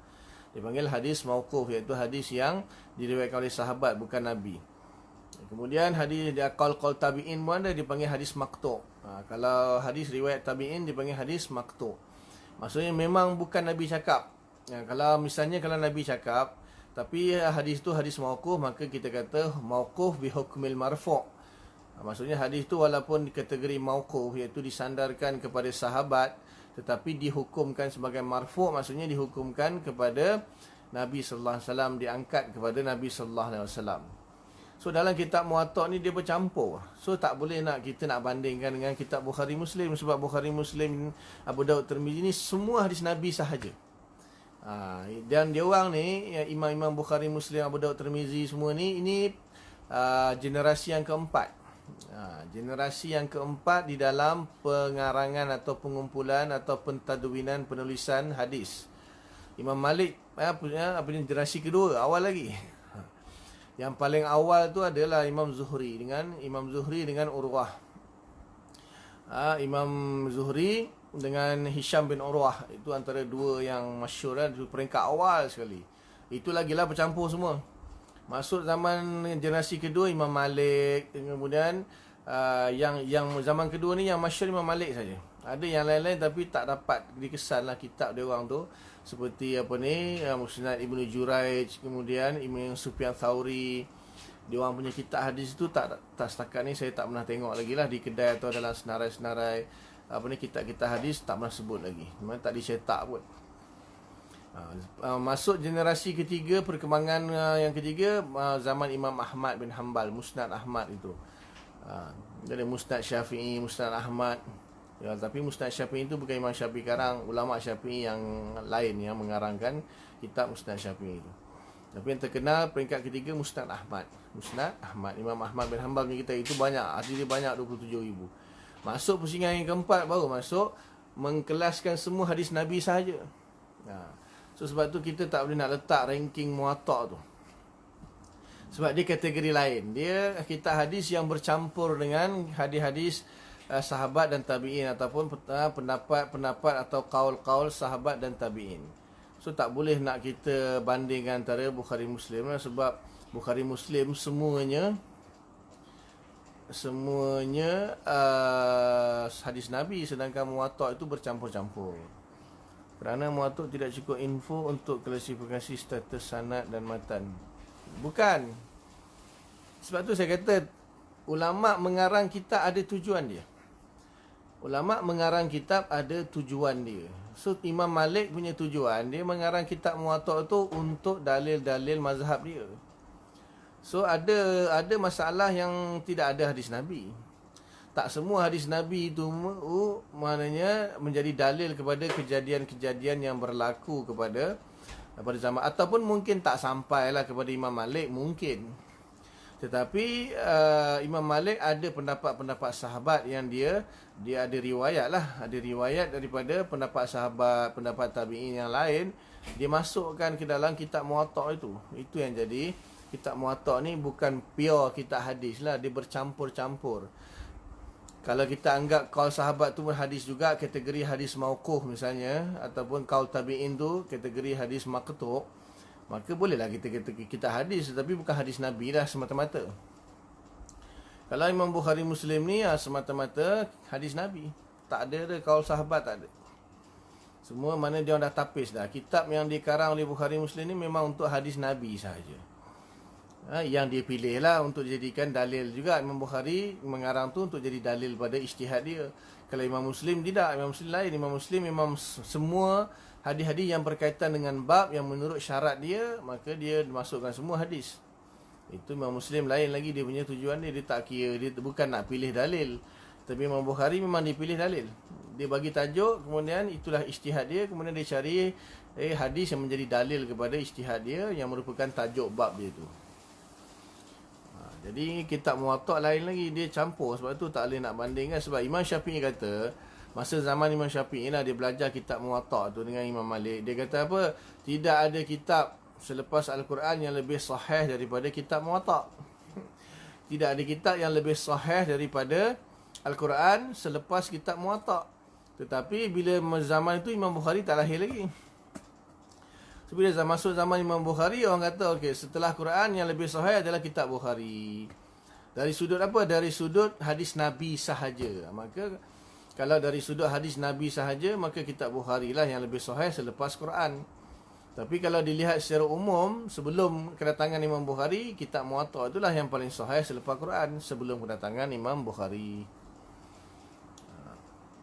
Dipanggil hadis mauquf, iaitu hadis yang diriwayatkan oleh sahabat, bukan Nabi. Kemudian hadis qaul-qaul tabi'in pun ada, dipanggil hadis maqtu'. Kalau hadis riwayat tabi'in dipanggil hadis maqtu'. Maksudnya memang bukan Nabi cakap. Kalau Nabi cakap tapi hadis tu hadis mauquf, maka kita kata mauquf bi hukmil marfu'. Maksudnya hadis tu walaupun kategori mauquf, iaitu disandarkan kepada sahabat, tetapi dihukumkan sebagai marfu', maksudnya dihukumkan kepada Nabi sallallahu alaihi wasallam, diangkat kepada Nabi sallallahu alaihi wasallam. So dalam kitab Muwatta ni dia bercampur. So tak boleh kita nak bandingkan dengan kitab Bukhari, Muslim, sebab Bukhari, Muslim, Abu Dawud, Tirmizi ni semua hadis Nabi sahaja. Dan dia orang ni, imam-imam Bukhari, Muslim, Abu Dawud, Tirmizi semua ni, ini generasi yang keempat. Generasi yang keempat di dalam pengarangan atau pengumpulan atau pentadwinan penulisan hadis. Imam Malik generasi kedua, awal lagi. Yang paling awal tu adalah Imam Zuhri dengan Urwah. Imam Zuhri dengan Hisham bin Urwah, itu antara dua yang masyhur lah, peringkat awal sekali. Itu lagilah bercampur semua. Masuk zaman generasi kedua Imam Malik, kemudian yang zaman kedua ni yang masyhur Imam Malik saja. Ada yang lain-lain tapi tak dapat dikesanlah kitab dia orang tu, seperti Musnad Ibnu Juraij, kemudian Imam Sufyan Thauri. Dia orang punya kitab hadis tu tak setakat ni saya tak pernah tengok lagi lah di kedai atau dalam senarai-senarai kitab-kitab hadis, tak pernah sebut lagi. Memang tak dicetak pun. Masuk generasi ketiga, perkembangan yang ketiga, zaman Imam Ahmad bin Hanbal, Musnad Ahmad itu. Jadi Musnad Syafi'i, Musnad Ahmad. Ya, tapi Musnad Syafi'i itu bukan Imam Syafi'i karang, ulama Syafi'i yang lain yang mengarangkan kitab Musnad Syafi'i itu. Tapi yang terkenal peringkat ketiga Musnad Ahmad. Musnad Ahmad, Imam Ahmad bin Hanbal punya kitab itu banyak, hadis dia banyak, 27,000. Masuk pusingan yang keempat, baru masuk mengkelaskan semua hadis Nabi sahaja. So sebab tu kita tak boleh nak letak ranking Muwatta' tu. Sebab dia kategori lain. Dia kitab hadis yang bercampur dengan hadis-hadis sahabat dan tabi'in, ataupun pendapat-pendapat atau kaul-kaul sahabat dan tabi'in. So tak boleh nak kita bandingkan antara Bukhari Muslim lah, sebab Bukhari Muslim semuanya hadis Nabi, sedangkan Muwatta' itu bercampur-campur. Kerana Muwatta' tidak cukup info untuk klasifikasi status sanad dan matan. Bukan. Sebab tu saya kata ulama mengarang kitab ada tujuan dia. Ulama mengarang kitab ada tujuan dia. So Imam Malik punya tujuan, dia mengarang kitab Muwatta' tu untuk dalil-dalil mazhab dia. So ada masalah yang tidak ada hadis Nabi. Tak semua hadis Nabi itu maknanya menjadi dalil kepada kejadian-kejadian yang berlaku pada zaman, ataupun mungkin tak sampailah kepada Imam Malik mungkin. Tetapi Imam Malik ada pendapat-pendapat sahabat yang dia ada riwayat lah, ada riwayat daripada pendapat sahabat, pendapat tabi'in yang lain, dia masukkan ke dalam kitab Muwatta' itu. Itu yang jadi kitab Muwatta' ni bukan pure kitab hadis lah, dia bercampur-campur. Kalau kita anggap kaul sahabat tu hadis juga, kategori hadis mauquf misalnya, ataupun kaul tabi'in tu kategori hadis maqtu', maka bolehlah kita hadis, tetapi bukan hadis Nabi dah semata-mata. Kalau Imam Bukhari Muslim ni semata-mata hadis Nabi, tak ada kaul sahabat, tak ada. Semua mana dia dah tapis dah. Kitab yang dikarang oleh Bukhari Muslim ni memang untuk hadis Nabi sahaja. Yang dia pilih lah untuk dijadikan dalil juga. Imam Bukhari mengarang tu untuk jadi dalil pada ijtihad dia. Kalau Imam Muslim tidak, Imam Muslim lain. Imam Muslim memang semua hadis-hadis yang berkaitan dengan bab yang menurut syarat dia, maka dia masukkan semua hadis. Itu Imam Muslim lain lagi, dia punya tujuan dia tak kira, dia bukan nak pilih dalil. Tapi Imam Bukhari memang dipilih dalil. Dia bagi tajuk, kemudian itulah ijtihad dia, kemudian dia cari hadis yang menjadi dalil kepada ijtihad dia yang merupakan tajuk bab dia tu. Jadi kitab Muwatta' lain lagi, dia campur. Sebab tu tak boleh nak bandingkan. Sebab Imam Syafi'i kata, masa zaman Imam Syafi'i lah, dia belajar kitab Muwatta' tu dengan Imam Malik. Dia kata apa? Tidak ada kitab selepas Al-Quran yang lebih sahih daripada kitab Muwatta'. Tidak ada kitab yang lebih sahih daripada Al-Quran selepas kitab Muwatta'. Tetapi bila zaman itu Imam Bukhari tak lahir lagi. So, bila masuk zaman Imam Bukhari, orang kata okey, setelah Quran yang lebih sahih adalah kitab Bukhari. Dari sudut apa? Dari sudut hadis Nabi sahaja. Maka kalau dari sudut hadis Nabi sahaja, maka kitab Bukhari lah yang lebih sahih selepas Quran. Tapi kalau dilihat secara umum, sebelum kedatangan Imam Bukhari, kitab Muwatta' itulah yang paling sahih selepas Quran, sebelum kedatangan Imam Bukhari.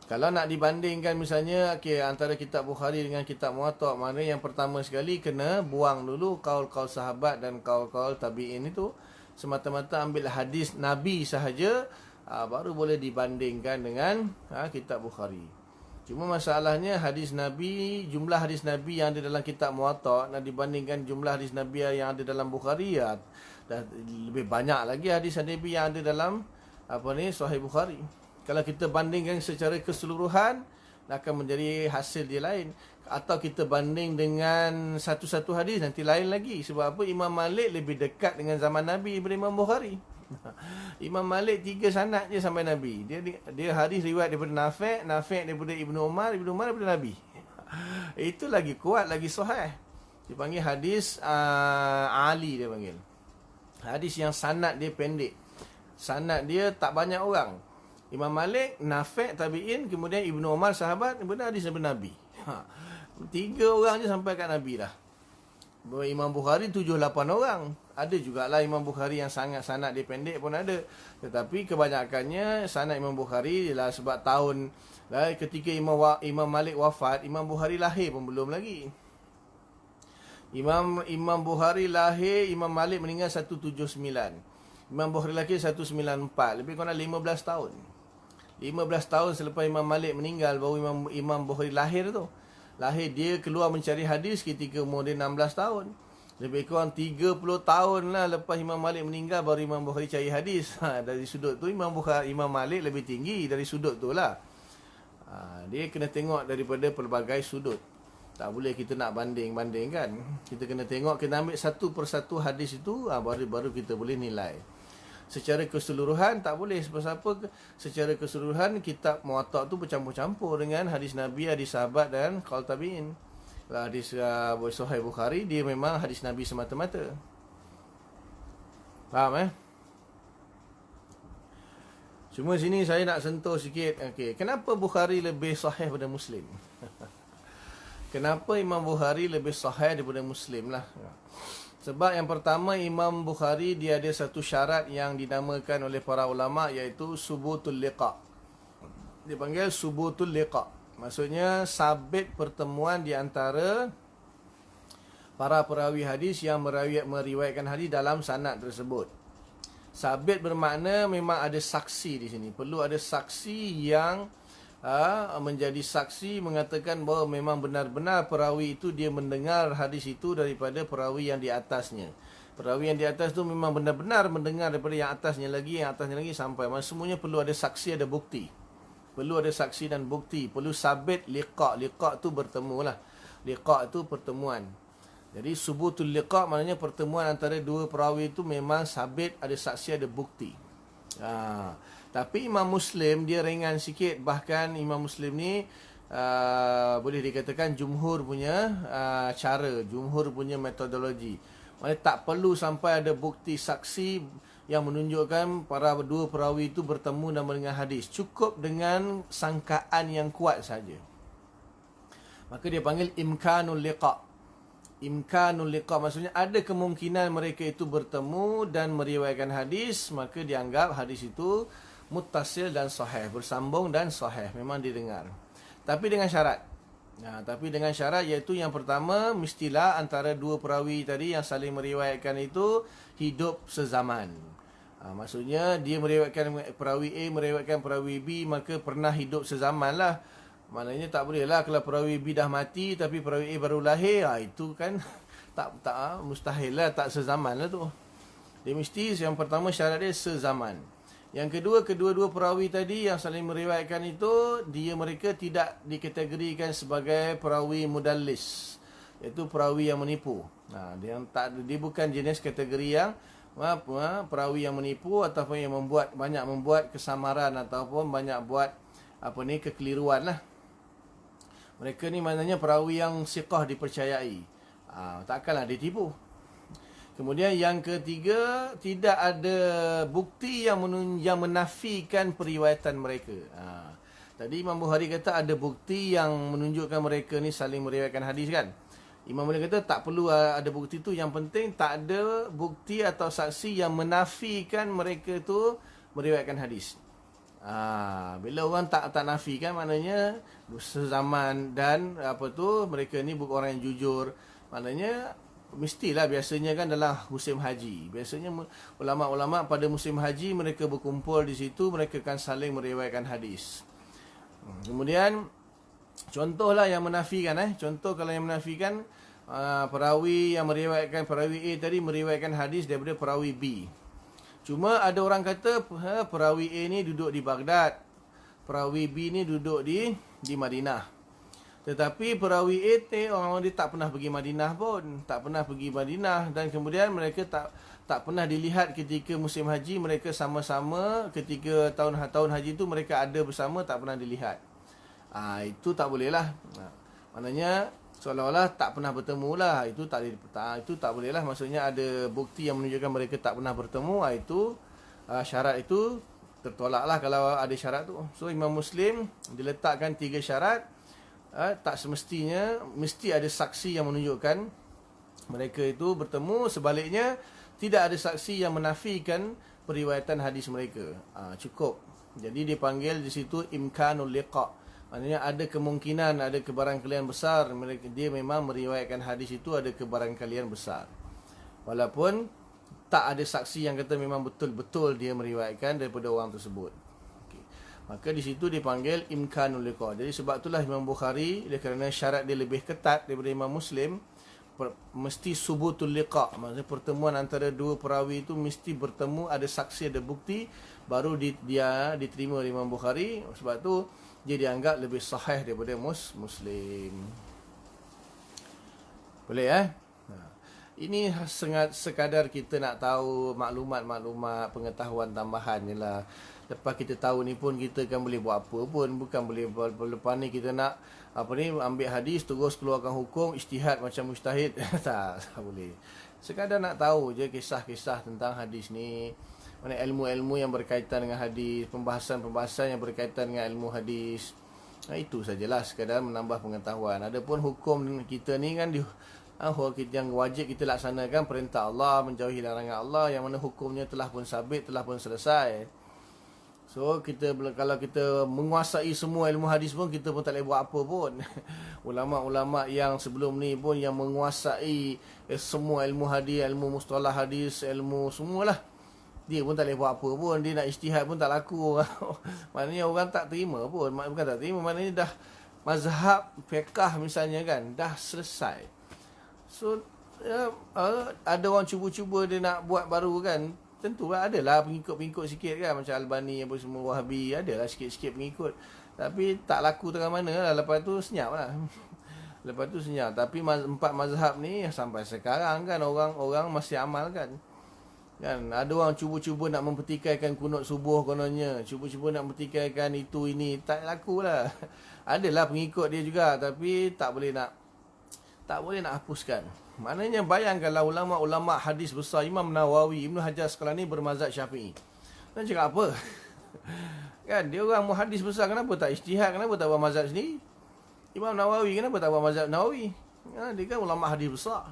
Kalau nak dibandingkan misalnya antara kitab Bukhari dengan kitab Muwatta', mana yang pertama sekali kena buang dulu kaul-kaul sahabat dan kaul-kaul tabi'in itu, semata-mata ambil hadis Nabi sahaja, baru boleh dibandingkan dengan kitab Bukhari. Cuma masalahnya hadis Nabi, jumlah hadis Nabi yang ada dalam kitab Muwatta' nak dibandingkan jumlah hadis Nabi yang ada dalam Bukhari, dah lebih banyak lagi hadis Nabi yang ada dalam Sahih Bukhari. Kalau kita bandingkan secara keseluruhan, akan menjadi hasil dia lain. Atau kita banding dengan satu-satu hadis, nanti lain lagi. Sebab apa? Imam Malik lebih dekat dengan zaman Nabi daripada Imam Bukhari. Imam Malik 3 sanad je sampai Nabi. Dia hadis riwayat daripada Nafi' daripada Ibnu Umar daripada Nabi. Itu lagi kuat, lagi sahih. Dia panggil hadis Ali, dia panggil. Hadis yang sanad dia pendek. Sanad dia tak banyak orang. Imam Malik, Nafi', tabi'in, kemudian Ibnu Umar, sahabat, kemudian hadis daripada Nabi. 3 orang je sampai kat Nabi dah. Imam Bukhari 7-8 orang. Ada jugalah Imam Bukhari yang sangat sanad dia pendek pun ada. Tetapi kebanyakannya sanad Imam Bukhari ialah sebab tahun ketika Imam Malik wafat, Imam Bukhari lahir pun belum lagi. Imam Bukhari lahir, Imam Malik meninggal 179. Imam Bukhari lahir 194. Lebih kurang 15 tahun. 15 tahun selepas Imam Malik meninggal baru Imam Bukhari lahir tu. Lahir, dia keluar mencari hadis ketika umur dia 16 tahun. Lebih kurang 30 tahun lah lepas Imam Malik meninggal baru Imam Bukhari cari hadis. Dari sudut tu Imam Malik lebih tinggi dari sudut tu lah. Dia kena tengok daripada pelbagai sudut. Tak boleh kita nak banding-banding kan. Kita kena tengok, kita ambil satu persatu hadis itu, baru kita boleh nilai. Secara keseluruhan tak boleh. Sebab apa? Secara keseluruhan kitab Muwatta tu bercampur-campur dengan hadis Nabi, hadis sahabat dan qaul tabi'in. Kalau hadis Sahih Bukhari, dia memang hadis Nabi semata-mata. Faham Cuma sini saya nak sentuh sikit. Okey, kenapa Bukhari lebih sahih daripada Muslim? Kenapa Imam Bukhari lebih sahih daripada Muslim lah? Sebab yang pertama, Imam Bukhari dia ada satu syarat yang dinamakan oleh para ulama, iaitu subutul liqa. Dia panggil subutul liqa. Maksudnya sabit pertemuan di antara para perawi hadis yang meriwayatkan hadis dalam sanad tersebut. Sabit bermakna memang ada saksi di sini. Perlu ada saksi yang menjadi saksi mengatakan bahawa memang benar-benar perawi itu dia mendengar hadis itu daripada perawi yang di atasnya. Perawi yang di atas tu memang benar-benar mendengar daripada yang atasnya lagi sampai. Semuanya perlu ada saksi, ada bukti. Perlu ada saksi dan bukti. Perlu sabit liqa. Liqa tu bertemu lah. Liqa tu pertemuan. Jadi subutul liqa maknanya pertemuan antara dua perawi itu memang sabit, ada saksi, ada bukti. Tapi Imam Muslim dia ringan sikit. Bahkan Imam Muslim ni boleh dikatakan jumhur punya cara, jumhur punya metodologi. Maksudnya tak perlu sampai ada bukti saksi yang menunjukkan para dua perawi itu bertemu dan mendengar hadis. Cukup dengan sangkaan yang kuat saja. Maka dia panggil imkanul liqa. Imkanul liqa maksudnya ada kemungkinan mereka itu bertemu dan meriwayatkan hadis, maka dianggap hadis itu muttasil dan sahih, bersambung dan sahih, memang didengar. Tapi dengan syarat. Tapi dengan syarat iaitu yang pertama, mestilah antara dua perawi tadi yang saling meriwayatkan itu hidup sezaman. Maksudnya dia meriwayatkan perawi A, meriwayatkan perawi B, maka pernah hidup sezaman lah. Maknanya tak boleh lah kalau perawi B dah mati tapi perawi A baru lahir. Itu kan tak mustahil lah, tak sezaman lah tu. Dia mesti yang pertama syarat dia sezaman. Yang kedua, kedua-dua perawi tadi yang saling meriwayatkan itu, mereka tidak dikategorikan sebagai perawi mudallis, iaitu perawi yang menipu. Dia bukan jenis kategori yang perawi yang menipu ataupun yang banyak membuat kesamaran ataupun banyak buat kekeliruan lah. Mereka ni maknanya perawi yang siqah, dipercayai. Takkanlah dia tipu. Kemudian yang ketiga, tidak ada bukti yang menafikan periwayatan mereka. Tadi Imam Bukhari kata ada bukti yang menunjukkan mereka ni saling meriwayatkan hadis kan. Imam Bukhari kata tak perlu ada bukti tu, yang penting tak ada bukti atau saksi yang menafikan mereka tu meriwayatkan hadis. Bila orang tak nafikan, maknanya sezaman dan mereka ni bukan orang yang jujur. Maknanya mestilah biasanya kan dalam musim haji. Biasanya ulama-ulama pada musim haji mereka berkumpul di situ, mereka akan saling meriwayatkan hadis. Kemudian contohlah yang menafikan contoh kalau yang menafikan perawi yang meriwayatkan perawi A tadi meriwayatkan hadis daripada perawi B. Cuma ada orang kata perawi A ni duduk di Baghdad, perawi B ni duduk di Madinah. Tetapi perawi A orang dia tak pernah pergi Madinah pun, tak pernah pergi Madinah, dan kemudian mereka tak pernah dilihat ketika musim haji, mereka sama-sama ketika tahun haji itu mereka ada bersama, tak pernah dilihat. Itu tak boleh lah. Maknanya seolah-olah tak pernah bertemu lah. Itu tak boleh lah. Maksudnya ada bukti yang menunjukkan mereka tak pernah bertemu. Itu syarat itu tertolak lah kalau ada syarat tu. So Imam Muslim diletakkan 3 syarat. Tak semestinya mesti ada saksi yang menunjukkan mereka itu bertemu. Sebaliknya tidak ada saksi yang menafikan periwayatan hadis mereka. Cukup. Jadi dipanggil di situ imkanul liqa. Maknanya ada kemungkinan, ada kebarangkalian besar dia memang meriwayatkan hadis itu, ada kebarangkalian besar. Walaupun tak ada saksi yang kata memang betul-betul dia meriwayatkan daripada orang tersebut. Okay. Maka di situ dipanggil imkanul liqa. Jadi sebab itulah Imam Bukhari, kerana syarat dia lebih ketat daripada Imam Muslim, mesti subutul liqa. Maksudnya pertemuan antara dua perawi itu mesti bertemu, ada saksi, ada bukti, baru dia diterima oleh Imam Bukhari. Sebab tu dia dianggap lebih sahih daripada Muslim. Boleh Ini sangat sekadar kita nak tahu maklumat-maklumat, pengetahuan tambahan je lah. Lepas kita tahu ni pun kita kan boleh buat apa pun. Bukan boleh lepas ni kita nak ambil hadis terus keluarkan hukum ijtihad macam mujtahid. tak boleh. Sekadar nak tahu je kisah-kisah tentang hadis ni. Mana ilmu-ilmu yang berkaitan dengan hadis, pembahasan-pembahasan yang berkaitan dengan ilmu hadis. Itu sajalah, sekadar menambah pengetahuan. Adapun hukum kita ni kan yang wajib kita laksanakan perintah Allah, menjauhi larangan Allah, yang mana hukumnya telah pun sabit, telah pun selesai. So kalau kita menguasai semua ilmu hadis pun, kita pun tak boleh buat apa pun. Ulama-ulama yang sebelum ni pun yang menguasai semua ilmu hadis, ilmu mustalah hadis, ilmu semualah, dia pun tak boleh buat apa pun. Dia nak ijtihad pun tak laku. Maknanya orang tak terima pun. Bukan tak terima, maknanya dah mazhab fiqh misalnya kan, dah selesai. So ada orang cuba-cuba dia nak buat baru kan. Tentulah adalah pengikut-pengikut sikit kan, macam Albani apa semua, Wahabi, adalah sikit-sikit pengikut. Tapi tak laku tengah mana lah. Lepas tu senyap lah. Lepas tu senyap. Tapi 4 mazhab ni sampai sekarang kan orang masih amalkan. Kan ada orang cuba-cuba nak mempertikaikan kunut subuh kononnya, cuba-cuba nak mempertikaikan itu ini, tak laku lah. Adalah pengikut dia juga, tapi tak boleh nak hapuskan. Maknanya bayangkanlah ulama-ulama hadis besar, Imam Nawawi, Ibnu Hajar Asqalani bermazhab Syafi'i. Nak cakap apa? Kan dia orang muhaddis besar, kenapa tak ijtihad, kenapa tak buat mazhab sendiri? Imam Nawawi kenapa tak buat mazhab Nawawi? Dia kan ulama hadis besar,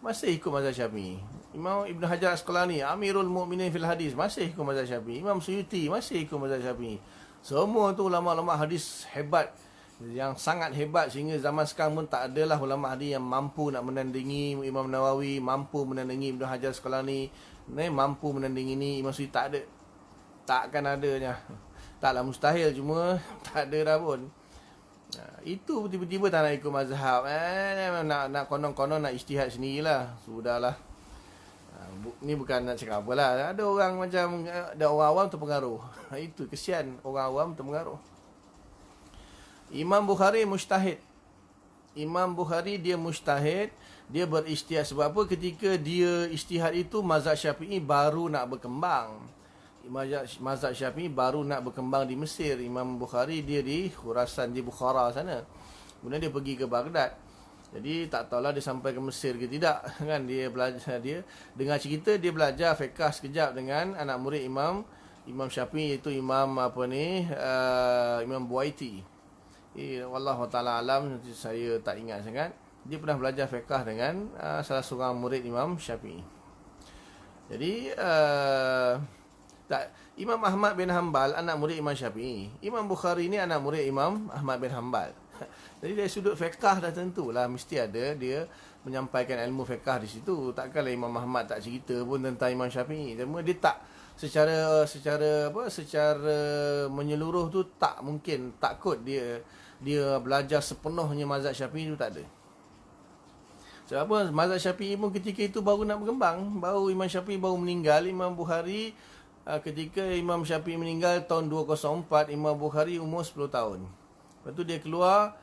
masih ikut mazhab Syafi'i. Imam Ibnu Hajar Asqalani, Amirul Mukminin fil Hadis, masih ikut mazhab Syafi'i. Imam Suyuti masih ikut mazhab Syafi'i. Semua tu ulama-ulama hadis hebat, yang sangat hebat, sehingga zaman sekarang pun tak adalah ulama hadis yang mampu nak menandingi Imam Nawawi, mampu menandingi Ibnu Hajar Asqalani, mampu menandingi ni. Imam Suyuti tak ada. Takkan adanya. Taklah mustahil, cuma tak ada dah pun. Itu tiba-tiba tak nak ikut mazhab. Nak konon-konon nak ijtihad sendirilah. Sudahlah. Ni bukan nak cakap apalah. Ada orang macam, ada orang awam terpengaruh. Itu kesian, orang awam terpengaruh. Imam Bukhari mujtahid. Imam Bukhari dia mujtahid, dia berijtihad. Sebab apa? Ketika dia ijtihad itu, mazhab Syafi'i baru nak berkembang. Mazhab Syafi'i baru nak berkembang di Mesir. Imam Bukhari dia di Khurasan, di Bukhara sana. Kemudian dia pergi ke Baghdad. Jadi tak tahulah dia sampai ke Mesir ke tidak kan. Dia belajar, dia dengar cerita, dia belajar fiqh sekejap dengan anak murid Imam Syafi'i, iaitu Imam Imam Buaiti. Wallahu taala alam, saya tak ingat sangat. Dia pernah belajar fiqh dengan salah seorang murid Imam Syafi'i. Jadi Imam Ahmad bin Hanbal anak murid Imam Syafi'i. Imam Bukhari ni anak murid Imam Ahmad bin Hanbal. Jadi dari sudut fiqh dah tentulah mesti ada dia menyampaikan ilmu fiqh di situ. Takkanlah Imam Ahmad tak cerita pun tentang Imam Syafi'i. Cuma dia tak secara menyeluruh tu tak mungkin, takut dia belajar sepenuhnya mazhab Syafi'i tu, tak ada. Sebab apa? Mazhab Syafi'i pun ketika itu baru nak berkembang. Imam Syafi'i baru meninggal. Imam Bukhari, ketika Imam Syafi'i meninggal tahun 204, Imam Bukhari umur 10 tahun. Lepas tu dia keluar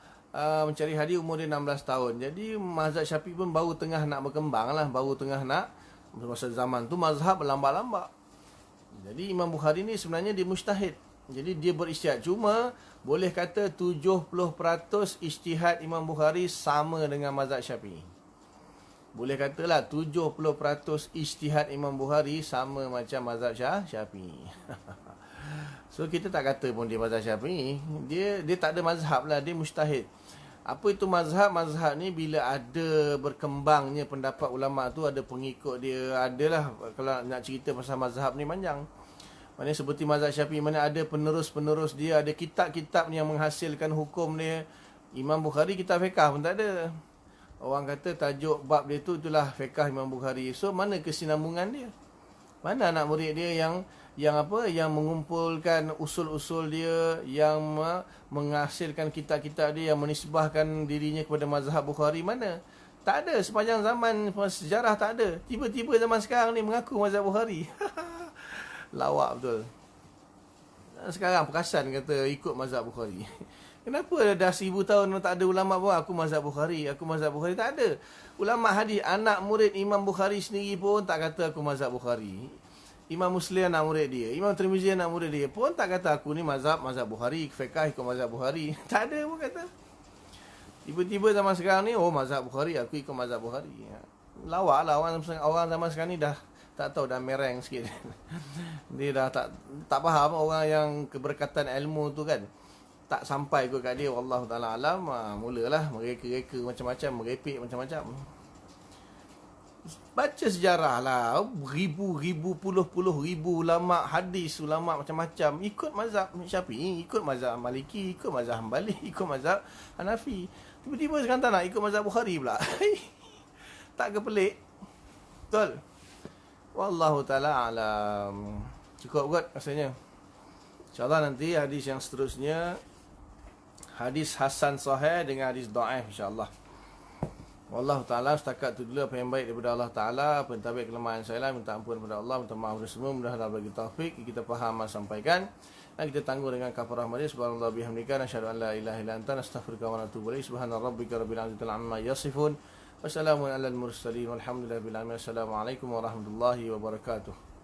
mencari hadis, umur dia 16 tahun. Jadi mazhab Syafi'i pun baru tengah nak berkembang lah. Baru tengah nak, masa zaman tu mazhab berlambak-lambak. Jadi Imam Bukhari ni sebenarnya dia mujtahid. Jadi dia berijtihad. Cuma boleh kata 70% ijtihad Imam Bukhari sama dengan mazhab Syafi'i. Boleh katalah 70% ijtihad Imam Bukhari sama macam mazhab Syafi'i. So kita tak kata pun dia mazhab Syafi'i. Dia tak ada mazhab lah, dia mujtahid. Apa itu mazhab? Mazhab ni bila ada berkembangnya pendapat ulama tu, ada pengikut dia, adalah. Kalau nak cerita pasal mazhab ni panjang. Maknanya seperti mazhab Syafi'i, mana ada penerus-penerus dia, ada kitab-kitab yang menghasilkan hukum dia. Imam Bukhari kitab fiqah pun tak ada. Orang kata tajuk bab dia tu itulah fiqah Imam Bukhari. So mana kesinambungan dia? Mana anak murid dia yang mengumpulkan usul-usul dia, yang menghasilkan kitab-kitab dia, yang menisbahkan dirinya kepada mazhab Bukhari? Mana? Tak ada. Sepanjang zaman sejarah tak ada. Tiba-tiba zaman sekarang ni mengaku mazhab Bukhari. Lawak betul. Sekarang perasan kata ikut mazhab Bukhari. Kenapa dah 1000 tahun tak ada ulama pun aku mazhab Bukhari, aku mazhab Bukhari? Tak ada. Ulama hadis, anak murid Imam Bukhari sendiri pun tak kata aku mazhab Bukhari. Imam Muslim anak murid dia, Imam Tirmizi anak murid dia pun tak kata aku ni mazhab Bukhari, fiqh ikut mazhab Bukhari. Tak ada pun kata. Tiba-tiba zaman sekarang ni, oh mazhab Bukhari, aku ikut mazhab Bukhari. Lawak lah orang zaman sekarang ni dah tak tahu, dah mereng sikit. Dia dah tak faham orang yang keberkatan ilmu tu kan. Tak sampai kot kat dia, wallahu taala alam. Mulalah mereka-reka macam-macam, merepek macam-macam. Baca sejarah lah, ribu-ribu, puluh-puluh ribu ulama hadis, ulama macam-macam ikut mazhab Syafi'i, ikut mazhab Maliki, ikut mazhab Hanbali, ikut mazhab Hanafi. Tiba-tiba sekarang tak nak ikut mazhab Bukhari pula. Tak ke pelik? Betul? Wallahu ta'ala alam. Cukup kot rasanya. InsyaAllah nanti hadis yang seterusnya, hadis Hasan Sahih dengan hadis Da'if insyaAllah. Wallahu ta'ala, setakat tu dulu apa yang baik daripada Allah Ta'ala. Apa yang tak baik kelemahan saya lah, minta ampun kepada Allah, minta maaf kepada semua. Mudah-mudahan Allah bagi taufik, kita faham dan sampaikan, dan kita tangguh dengan kafarah majlis. Subhanallah bihamdika, nasyhadu an la ilaha illa anta, nastaghfiruka wa natubu ilaik. Subhana rabbika rabbil izzati amma yasifun. Wassalamun alal mursalin walhamdulillahi rabbil alamin. Assalamualaikum warahmatullahi wabarakatuh.